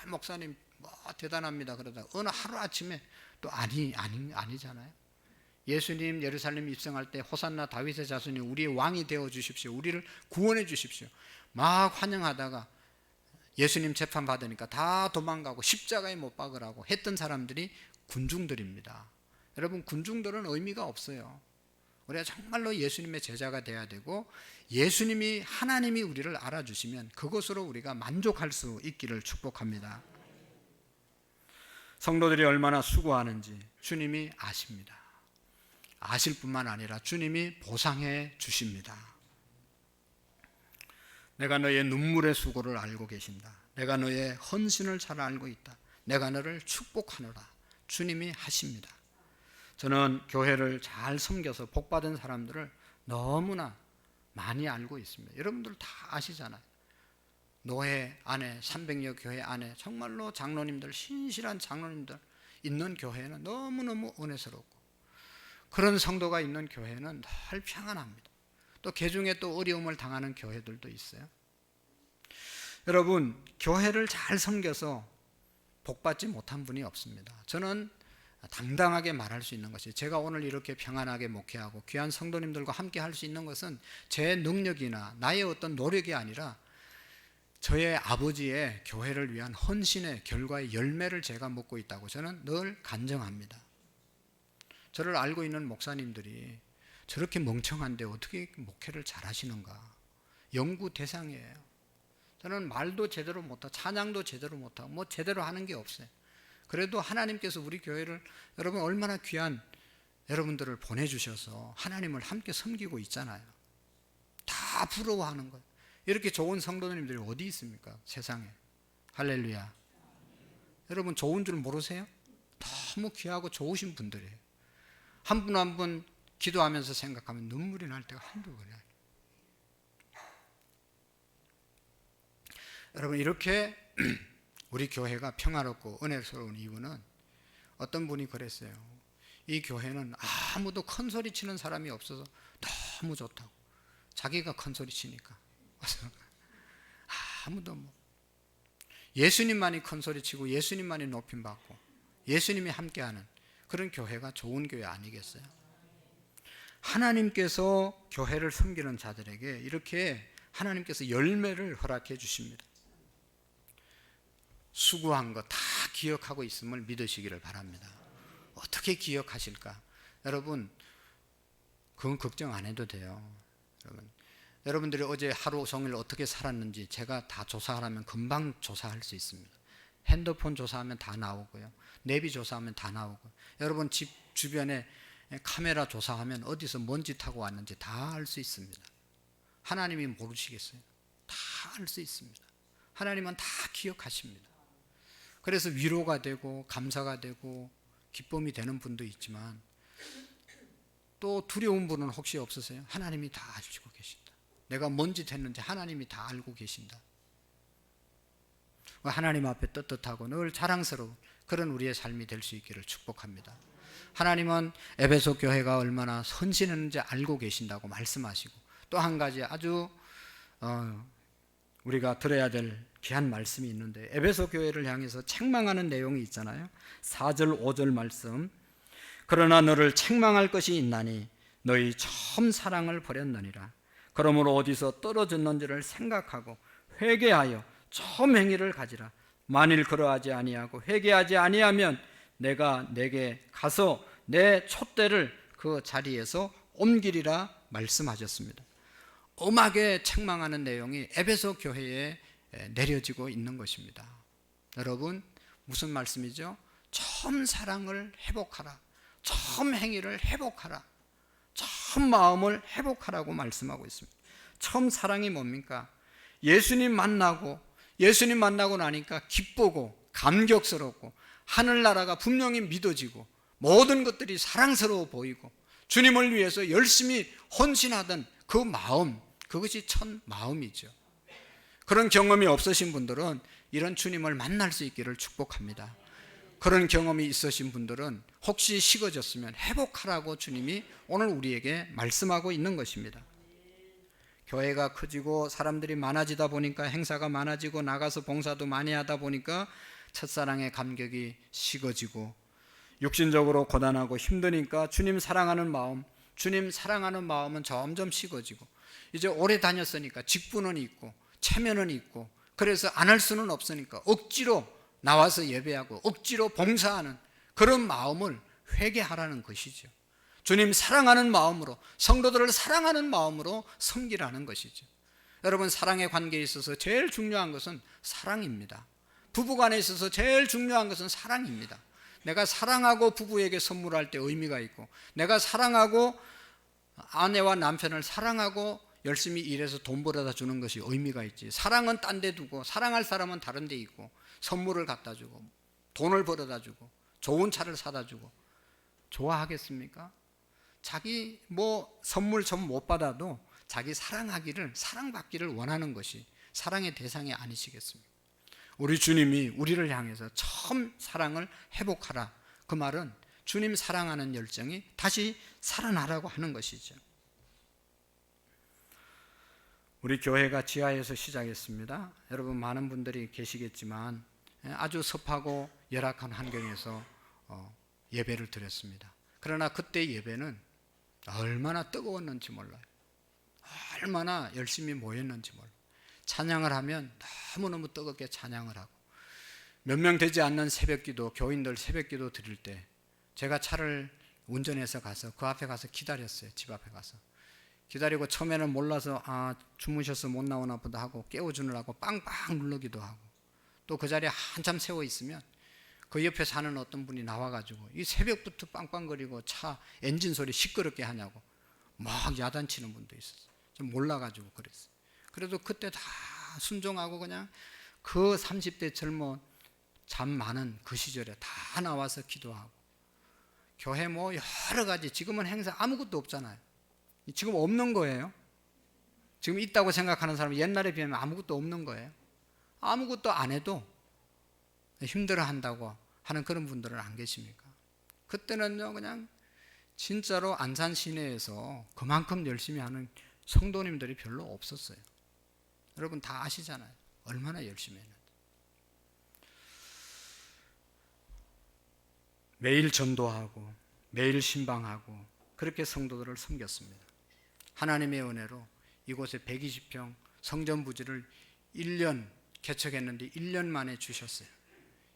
목사님 대단합니다 그러다 어느 하루아침에 또 아니잖아요. 예수님 예루살렘 입성할 때 호산나 다윗의 자손이 우리의 왕이 되어 주십시오, 우리를 구원해 주십시오 막 환영하다가 예수님 재판 받으니까 다 도망가고 십자가에 못 박으라고 했던 사람들이 군중들입니다. 여러분, 군중들은 의미가 없어요. 우리가 정말로 예수님의 제자가 돼야 되고 예수님이 하나님이 우리를 알아주시면 그것으로 우리가 만족할 수 있기를 축복합니다. 성도들이 얼마나 수고하는지 주님이 아십니다. 아실 뿐만 아니라 주님이 보상해 주십니다. 내가 너의 눈물의 수고를 알고 계신다. 내가 너의 헌신을 잘 알고 있다. 내가 너를 축복하노라. 주님이 하십니다. 저는 교회를 잘 섬겨서 복받은 사람들을 너무나 많이 알고 있습니다. 여러분들 다 아시잖아요. 노회 안에 300여 교회 안에 정말로 장로님들, 신실한 장로님들 있는 교회는 너무너무 은혜스럽고 그런 성도가 있는 교회는 늘 평안합니다. 또 개중에 또 어려움을 당하는 교회들도 있어요. 여러분, 교회를 잘 섬겨서 복받지 못한 분이 없습니다. 저는 당당하게 말할 수 있는 것이 제가 오늘 이렇게 평안하게 목회하고 귀한 성도님들과 함께 할 수 있는 것은 제 능력이나 나의 어떤 노력이 아니라 저의 아버지의 교회를 위한 헌신의 결과의 열매를 제가 먹고 있다고 저는 늘 간증합니다. 저를 알고 있는 목사님들이 저렇게 멍청한데 어떻게 목회를 잘하시는가 연구 대상이에요. 저는 말도 제대로 못하고 찬양도 제대로 못하고 뭐 제대로 하는 게 없어요. 그래도 하나님께서 우리 교회를 여러분 얼마나 귀한 여러분들을 보내주셔서 하나님을 함께 섬기고 있잖아요. 다 부러워하는 거예요. 이렇게 좋은 성도님들이 어디 있습니까? 세상에. 할렐루야. 여러분 좋은 줄 모르세요? 너무 귀하고 좋으신 분들이에요. 한 분 한 분 기도하면서 생각하면 눈물이 날 때가 한두 번이에요. 여러분 이렇게 우리 교회가 평화롭고 은혜스러운 이유는 어떤 분이 그랬어요. 이 교회는 아무도 큰 소리 치는 사람이 없어서 너무 좋다고. 자기가 큰 소리 치니까. 아무도 예수님만이 큰 소리 치고 예수님만이 높임 받고 예수님이 함께하는 그런 교회가 좋은 교회 아니겠어요? 하나님께서 교회를 섬기는 자들에게 이렇게 하나님께서 열매를 허락해 주십니다. 수고한 거 다 기억하고 있음을 믿으시기를 바랍니다. 어떻게 기억하실까? 여러분 그건 걱정 안 해도 돼요. 여러분들이 어제 하루 종일 어떻게 살았는지 제가 다 조사하라면 금방 조사할 수 있습니다. 핸드폰 조사하면 다 나오고요. 내비 조사하면 다 나오고 여러분 집 주변에 카메라 조사하면 어디서 먼지 타고 왔는지 다 알 수 있습니다. 하나님이 모르시겠어요? 다 알 수 있습니다. 하나님은 다 기억하십니다. 그래서 위로가 되고 감사가 되고 기쁨이 되는 분도 있지만 또 두려운 분은 혹시 없으세요? 하나님이 다 아시고 계신다. 내가 뭔 짓 했는지 하나님이 다 알고 계신다. 하나님 앞에 떳떳하고 늘 자랑스러운 그런 우리의 삶이 될 수 있기를 축복합니다. 하나님은 에베소 교회가 얼마나 헌신했는지 알고 계신다고 말씀하시고 또 한 가지 아주 우리가 들어야 될 귀한 말씀이 있는데 에베소 교회를 향해서 책망하는 내용이 있잖아요. 4절 5절 말씀. 그러나 너를 책망할 것이 있나니 너희 처음 사랑을 버렸느니라. 그러므로 어디서 떨어졌는지를 생각하고 회개하여 처음 행위를 가지라. 만일 그러하지 아니하고 회개하지 아니하면 내가 내게 가서 내 촛대를 그 자리에서 옮기리라 말씀하셨습니다. 엄하게 책망하는 내용이 에베소 교회에 내려지고 있는 것입니다. 여러분, 무슨 말씀이죠? 처음 사랑을 회복하라, 처음 행위를 회복하라, 처음 마음을 회복하라고 말씀하고 있습니다. 처음 사랑이 뭡니까? 예수님 만나고 나니까 기쁘고 감격스럽고 하늘나라가 분명히 믿어지고 모든 것들이 사랑스러워 보이고 주님을 위해서 열심히 헌신하던 그 마음, 그것이 첫 마음이죠. 그런 경험이 없으신 분들은 이런 주님을 만날 수 있기를 축복합니다. 그런 경험이 있으신 분들은 혹시 식어졌으면 회복하라고 주님이 오늘 우리에게 말씀하고 있는 것입니다. 교회가 커지고 사람들이 많아지다 보니까, 행사가 많아지고 나가서 봉사도 많이 하다 보니까 첫사랑의 감격이 식어지고 육신적으로 고단하고 힘드니까 주님 사랑하는 마음은 점점 식어지고, 이제 오래 다녔으니까 직분은 있고 체면은 있고 그래서 안 할 수는 없으니까 억지로 나와서 예배하고 억지로 봉사하는 그런 마음을 회개하라는 것이죠. 주님 사랑하는 마음으로, 성도들을 사랑하는 마음으로 섬기라는 것이죠. 여러분, 사랑의 관계에 있어서 제일 중요한 것은 사랑입니다. 부부간에 있어서 제일 중요한 것은 사랑입니다. 내가 사랑하고 부부에게 선물할 때 의미가 있고, 내가 사랑하고 아내와 남편을 사랑하고 열심히 일해서 돈 벌어다 주는 것이 의미가 있지, 사랑은 딴 데 두고 사랑할 사람은 다른 데 있고 선물을 갖다 주고 돈을 벌어다 주고 좋은 차를 사다 주고 좋아하겠습니까? 자기 선물 좀 못 받아도 자기 사랑받기를 원하는 것이 사랑의 대상이 아니시겠습니까? 우리 주님이 우리를 향해서 처음 사랑을 회복하라, 그 말은 주님 사랑하는 열정이 다시 살아나라고 하는 것이죠. 우리 교회가 지하에서 시작했습니다. 여러분, 많은 분들이 계시겠지만 아주 습하고 열악한 환경에서 예배를 드렸습니다. 그러나 그때 예배는 얼마나 뜨거웠는지 몰라요. 얼마나 열심히 모였는지 몰라요. 찬양을 하면 너무너무 뜨겁게 찬양을 하고, 몇 명 되지 않는 새벽기도, 교인들 새벽기도 드릴 때 제가 차를 운전해서 가서 그 앞에 가서 기다렸어요. 집 앞에 가서 기다리고, 처음에는 몰라서 주무셔서 못 나오나 보다 하고 깨워주느라고 빵빵 누르기도 하고, 또 그 자리에 한참 세워 있으면 그 옆에 사는 어떤 분이 나와가지고 이 새벽부터 빵빵거리고 차 엔진 소리 시끄럽게 하냐고 막 야단치는 분도 있었어요. 좀 몰라가지고 그랬어요. 그래도 그때 다 순종하고 그냥 그 30대 젊은 잠 많은 그 시절에 다 나와서 기도하고, 교회 여러 가지, 지금은 행사 아무것도 없잖아요. 지금 없는 거예요. 지금 있다고 생각하는 사람은 옛날에 비하면 아무것도 없는 거예요. 아무것도 안 해도 힘들어 한다고 하는 그런 분들은 안 계십니까? 그때는요, 그냥 진짜로 안산 시내에서 그만큼 열심히 하는 성도님들이 별로 없었어요. 여러분 다 아시잖아요. 얼마나 열심히 했는데. 매일 전도하고 매일 신방하고 그렇게 성도들을 섬겼습니다. 하나님의 은혜로 이곳에 120평 성전 부지를 1년 개척했는데 1년 만에 주셨어요.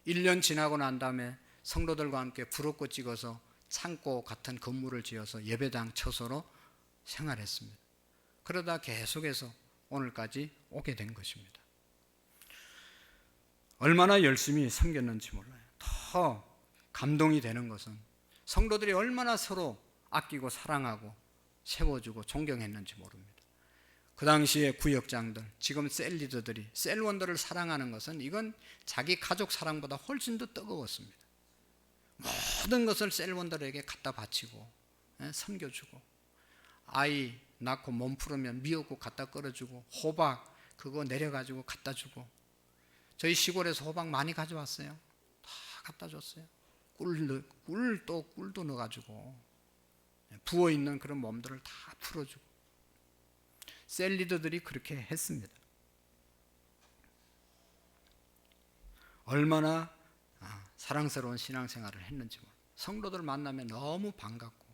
1년 지나고 난 다음에 성도들과 함께 불옷꽃 찍어서 창고 같은 건물을 지어서 예배당 처소로 생활했습니다. 그러다 계속해서 오늘까지 오게 된 것입니다. 얼마나 열심히 섬겼는지 몰라요. 더 감동이 되는 것은 성도들이 얼마나 서로 아끼고 사랑하고 세워주고 존경했는지 모릅니다. 그 당시에 구역장들, 지금 셀리더들이 셀원들을 사랑하는 것은 이건 자기 가족 사랑보다 훨씬 더 뜨거웠습니다. 모든 것을 셀원들에게 갖다 바치고 섬겨주고, 아이 낳고 몸 풀으면 미역국 갖다 끓여주고, 호박 그거 내려가지고 갖다 주고, 저희 시골에서 호박 많이 가져왔어요. 다 갖다 줬어요. 꿀도 넣어가지고 부어있는 그런 몸들을 다 풀어주고, 셀 리더들이 그렇게 했습니다. 얼마나 사랑스러운 신앙생활을 했는지 몰라요. 성도들 만나면 너무 반갑고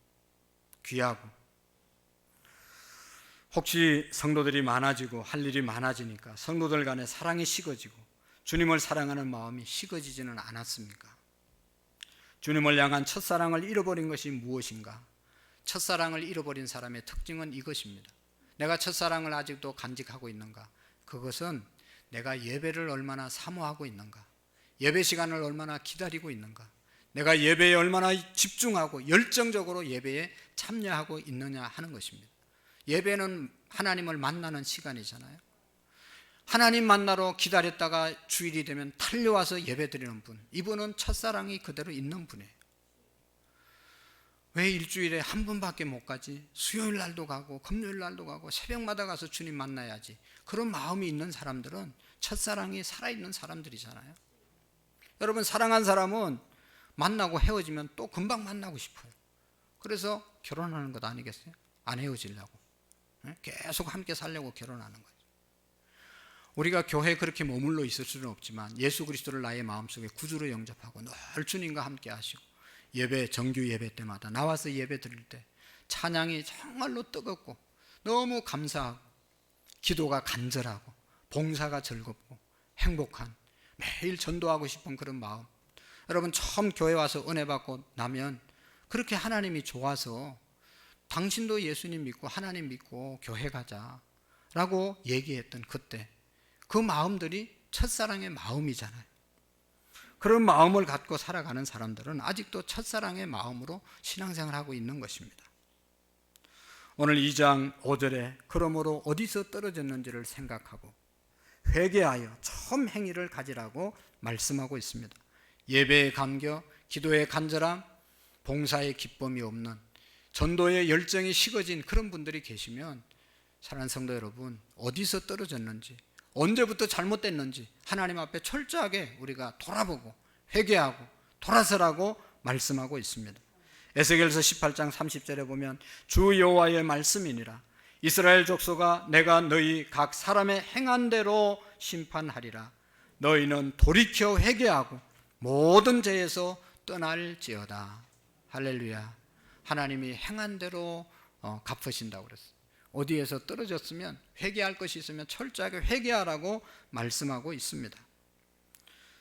귀하고, 혹시 성도들이 많아지고 할 일이 많아지니까 성도들 간에 사랑이 식어지고 주님을 사랑하는 마음이 식어지지는 않았습니까? 주님을 향한 첫사랑을 잃어버린 것이 무엇인가? 첫사랑을 잃어버린 사람의 특징은 이것입니다. 내가 첫사랑을 아직도 간직하고 있는가? 그것은 내가 예배를 얼마나 사모하고 있는가? 예배 시간을 얼마나 기다리고 있는가? 내가 예배에 얼마나 집중하고 열정적으로 예배에 참여하고 있느냐 하는 것입니다. 예배는 하나님을 만나는 시간이잖아요. 하나님 만나러 기다렸다가 주일이 되면 달려와서 예배 드리는 분, 이분은 첫사랑이 그대로 있는 분이에요. 왜 일주일에 한 번밖에 못 가지? 수요일 날도 가고 금요일 날도 가고 새벽마다 가서 주님 만나야지. 그런 마음이 있는 사람들은 첫사랑이 살아있는 사람들이잖아요. 여러분, 사랑한 사람은 만나고 헤어지면 또 금방 만나고 싶어요. 그래서 결혼하는 것 아니겠어요? 안 헤어지려고. 계속 함께 살려고 결혼하는 거예요. 우리가 교회에 그렇게 머물러 있을 수는 없지만 예수 그리스도를 나의 마음속에 구주로 영접하고 늘 주님과 함께 하시고 예배, 정규 예배 때마다 나와서 예배 드릴 때 찬양이 정말로 뜨겁고 너무 감사하고 기도가 간절하고 봉사가 즐겁고 행복한, 매일 전도하고 싶은 그런 마음. 여러분, 처음 교회 와서 은혜 받고 나면 그렇게 하나님이 좋아서 당신도 예수님 믿고 하나님 믿고 교회 가자 라고 얘기했던 그때 그 마음들이 첫사랑의 마음이잖아요. 그런 마음을 갖고 살아가는 사람들은 아직도 첫사랑의 마음으로 신앙생활하고 있는 것입니다. 오늘 2장 5절에 그러므로 어디서 떨어졌는지를 생각하고 회개하여 처음 행위를 가지라고 말씀하고 있습니다. 예배의 감격, 기도의 간절함, 봉사의 기쁨이 없는, 전도의 열정이 식어진 그런 분들이 계시면 사랑하는 성도 여러분, 어디서 떨어졌는지, 언제부터 잘못됐는지 하나님 앞에 철저하게 우리가 돌아보고 회개하고 돌아서라고 말씀하고 있습니다. 에스겔서 18장 30절에 보면 주 여호와의 말씀이니라. 이스라엘 족속아, 내가 너희 각 사람의 행한 대로 심판하리라. 너희는 돌이켜 회개하고 모든 죄에서 떠날지어다. 할렐루야. 하나님이 행한 대로 갚으신다고 그랬어요. 어디에서 떨어졌으면 회개할 것이 있으면 철저하게 회개하라고 말씀하고 있습니다.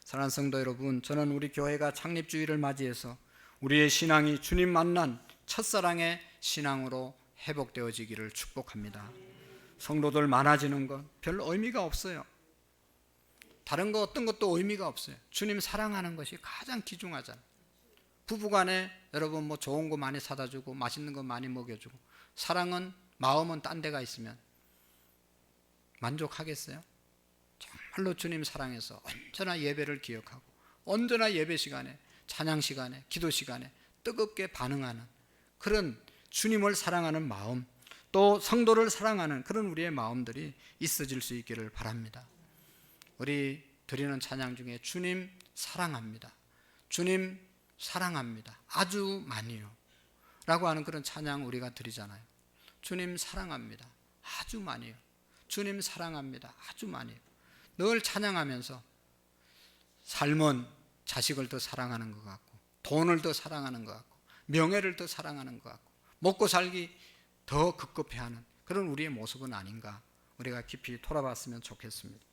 사랑하는 성도 여러분, 저는 우리 교회가 창립주일을 맞이해서 우리의 신앙이 주님 만난 첫사랑의 신앙으로 회복되어지기를 축복합니다. 성도들 많아지는 건 별 의미가 없어요. 다른 거 어떤 것도 의미가 없어요. 주님 사랑하는 것이 가장 귀중하잖아요. 부부간에 여러분 뭐 좋은 거 많이 사다 주고 맛있는 거 많이 먹여주고, 사랑은, 마음은 딴 데가 있으면 만족하겠어요? 정말로 주님 사랑해서 언제나 예배를 기억하고 언제나 예배 시간에, 찬양 시간에, 기도 시간에 뜨겁게 반응하는 그런 주님을 사랑하는 마음, 또 성도를 사랑하는 그런 우리의 마음들이 있어질 수 있기를 바랍니다. 우리 드리는 찬양 중에 주님 사랑합니다, 주님 사랑합니다, 아주 많이요 라고 하는 그런 찬양 우리가 드리잖아요. 주님 사랑합니다, 아주 많이요. 주님 사랑합니다, 아주 많이요. 늘 찬양하면서 삶은 자식을 더 사랑하는 것 같고, 돈을 더 사랑하는 것 같고, 명예를 더 사랑하는 것 같고, 먹고 살기 더 급급해하는 그런 우리의 모습은 아닌가, 우리가 깊이 돌아봤으면 좋겠습니다.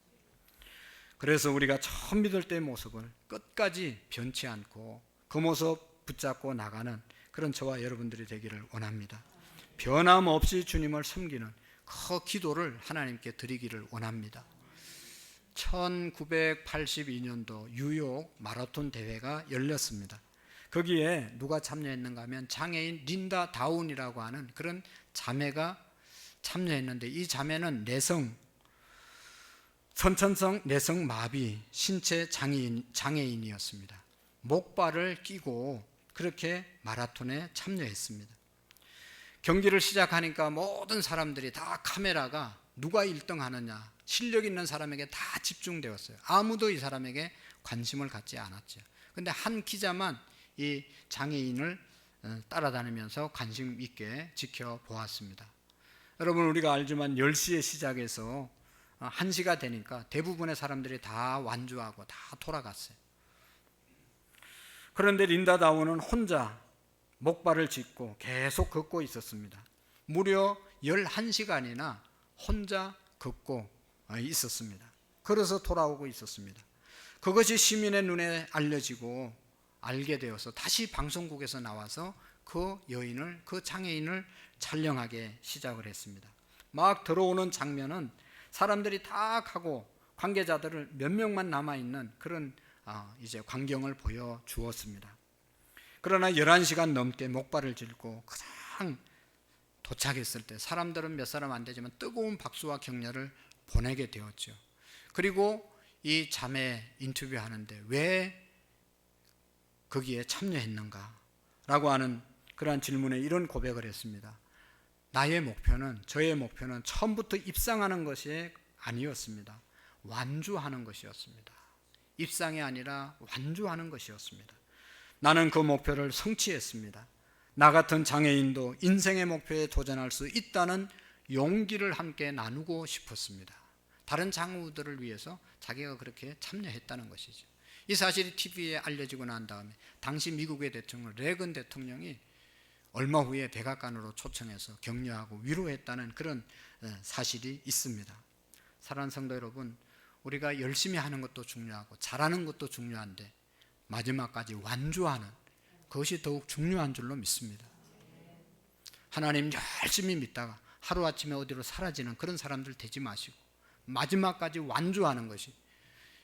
그래서 우리가 처음 믿을 때의 모습을 끝까지 변치 않고 그 모습 붙잡고 나가는 그런 저와 여러분들이 되기를 원합니다. 변함없이 주님을 섬기는 그 기도를 하나님께 드리기를 원합니다. 1982년도 뉴욕 마라톤 대회가 열렸습니다. 거기에 누가 참여했는가 하면 장애인 린다 다운이라고 하는 그런 자매가 참여했는데, 이 자매는 선천성 내성 마비 신체 장애인이었습니다. 목발을 끼고 그렇게 마라톤에 참여했습니다. 경기를 시작하니까 모든 사람들이 다 카메라가 누가 1등 하느냐, 실력 있는 사람에게 다 집중되었어요. 아무도 이 사람에게 관심을 갖지 않았죠. 그런데 한 기자만 이 장애인을 따라다니면서 관심 있게 지켜보았습니다. 여러분, 우리가 알지만 10시에 시작해서 1시가 되니까 대부분의 사람들이 다 완주하고 다 돌아갔어요. 그런데 린다 다운은 혼자 목발을 짚고 계속 걷고 있었습니다. 무려 11시간이나 혼자 걷고 있었습니다. 걸어서 돌아오고 있었습니다. 그것이 시민의 눈에 알려지고 알게 되어서 다시 방송국에서 나와서 그 여인을, 그 장애인을 촬영하기 시작을 했습니다. 막 들어오는 장면은 사람들이 다 가고 관계자들을 몇 명만 남아있는 그런 이제 광경을 보여주었습니다. 그러나 11시간 넘게 목발을 짚고 그냥 도착했을 때 사람들은 몇 사람 안 되지만 뜨거운 박수와 격려를 보내게 되었죠. 그리고 이 자매 인터뷰하는데 왜 거기에 참여했는가 라고 하는 그러한 질문에 이런 고백을 했습니다. 저의 목표는 처음부터 입상하는 것이 아니었습니다. 완주하는 것이었습니다. 입상이 아니라 완주하는 것이었습니다. 나는 그 목표를 성취했습니다. 나 같은 장애인도 인생의 목표에 도전할 수 있다는 용기를 함께 나누고 싶었습니다. 다른 장우들을 위해서 자기가 그렇게 참여했다는 것이죠. 이 사실이 TV에 알려지고 난 다음에 당시 미국의 대통령 레건 대통령이 얼마 후에 백악관으로 초청해서 격려하고 위로했다는 그런 사실이 있습니다. 사랑하는 성도 여러분, 우리가 열심히 하는 것도 중요하고 잘하는 것도 중요한데 마지막까지 완주하는 그것이 더욱 중요한 줄로 믿습니다. 하나님 열심히 믿다가 하루아침에 어디로 사라지는 그런 사람들 되지 마시고 마지막까지 완주하는 것이,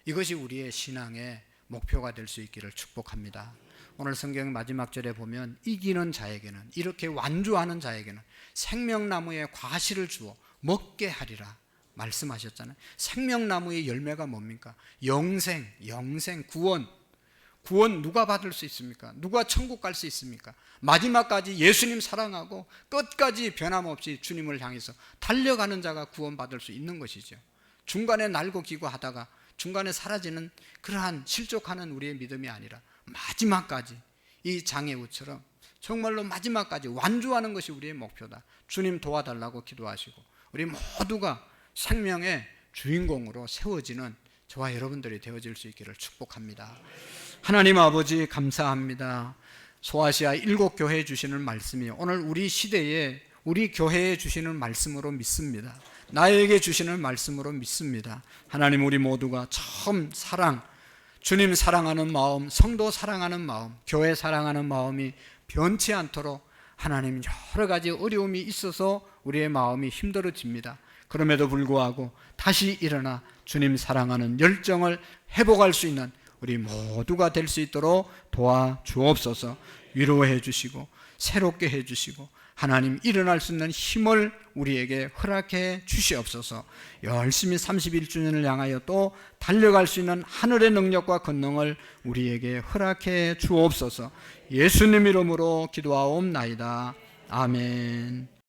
이것이 우리의 신앙의 목표가 될 수 있기를 축복합니다. 오늘 성경 마지막 절에 보면 이기는 자에게는, 이렇게 완주하는 자에게는 생명나무의 과실을 주어 먹게 하리라 말씀하셨잖아요. 생명나무의 열매가 뭡니까? 영생, 구원 누가 받을 수 있습니까? 누가 천국 갈 수 있습니까? 마지막까지 예수님 사랑하고 끝까지 변함없이 주님을 향해서 달려가는 자가 구원받을 수 있는 것이죠. 중간에 날고 기고 하다가 중간에 사라지는 그러한 실족하는 우리의 믿음이 아니라 마지막까지 이 장애우처럼 정말로 마지막까지 완주하는 것이 우리의 목표다. 주님 도와달라고 기도하시고 우리 모두가 생명의 주인공으로 세워지는 저와 여러분들이 되어질 수 있기를 축복합니다. 하나님 아버지 감사합니다. 소아시아 7교회에 주시는 말씀이 오늘 우리 시대에 우리 교회에 주시는 말씀으로 믿습니다. 나에게 주시는 말씀으로 믿습니다. 하나님, 우리 모두가 처음 주님 사랑하는 마음, 성도 사랑하는 마음, 교회 사랑하는 마음이 변치 않도록 하나님, 여러 가지 어려움이 있어서 우리의 마음이 힘들어집니다. 그럼에도 불구하고 다시 일어나 주님 사랑하는 열정을 회복할 수 있는 우리 모두가 될 수 있도록 도와주옵소서. 위로해 주시고 새롭게 해 주시고 하나님, 일어날 수 있는 힘을 우리에게 허락해 주시옵소서. 열심히 31주년을 향하여 또 달려갈 수 있는 하늘의 능력과 권능을 우리에게 허락해 주옵소서. 예수님 이름으로 기도하옵나이다. 아멘.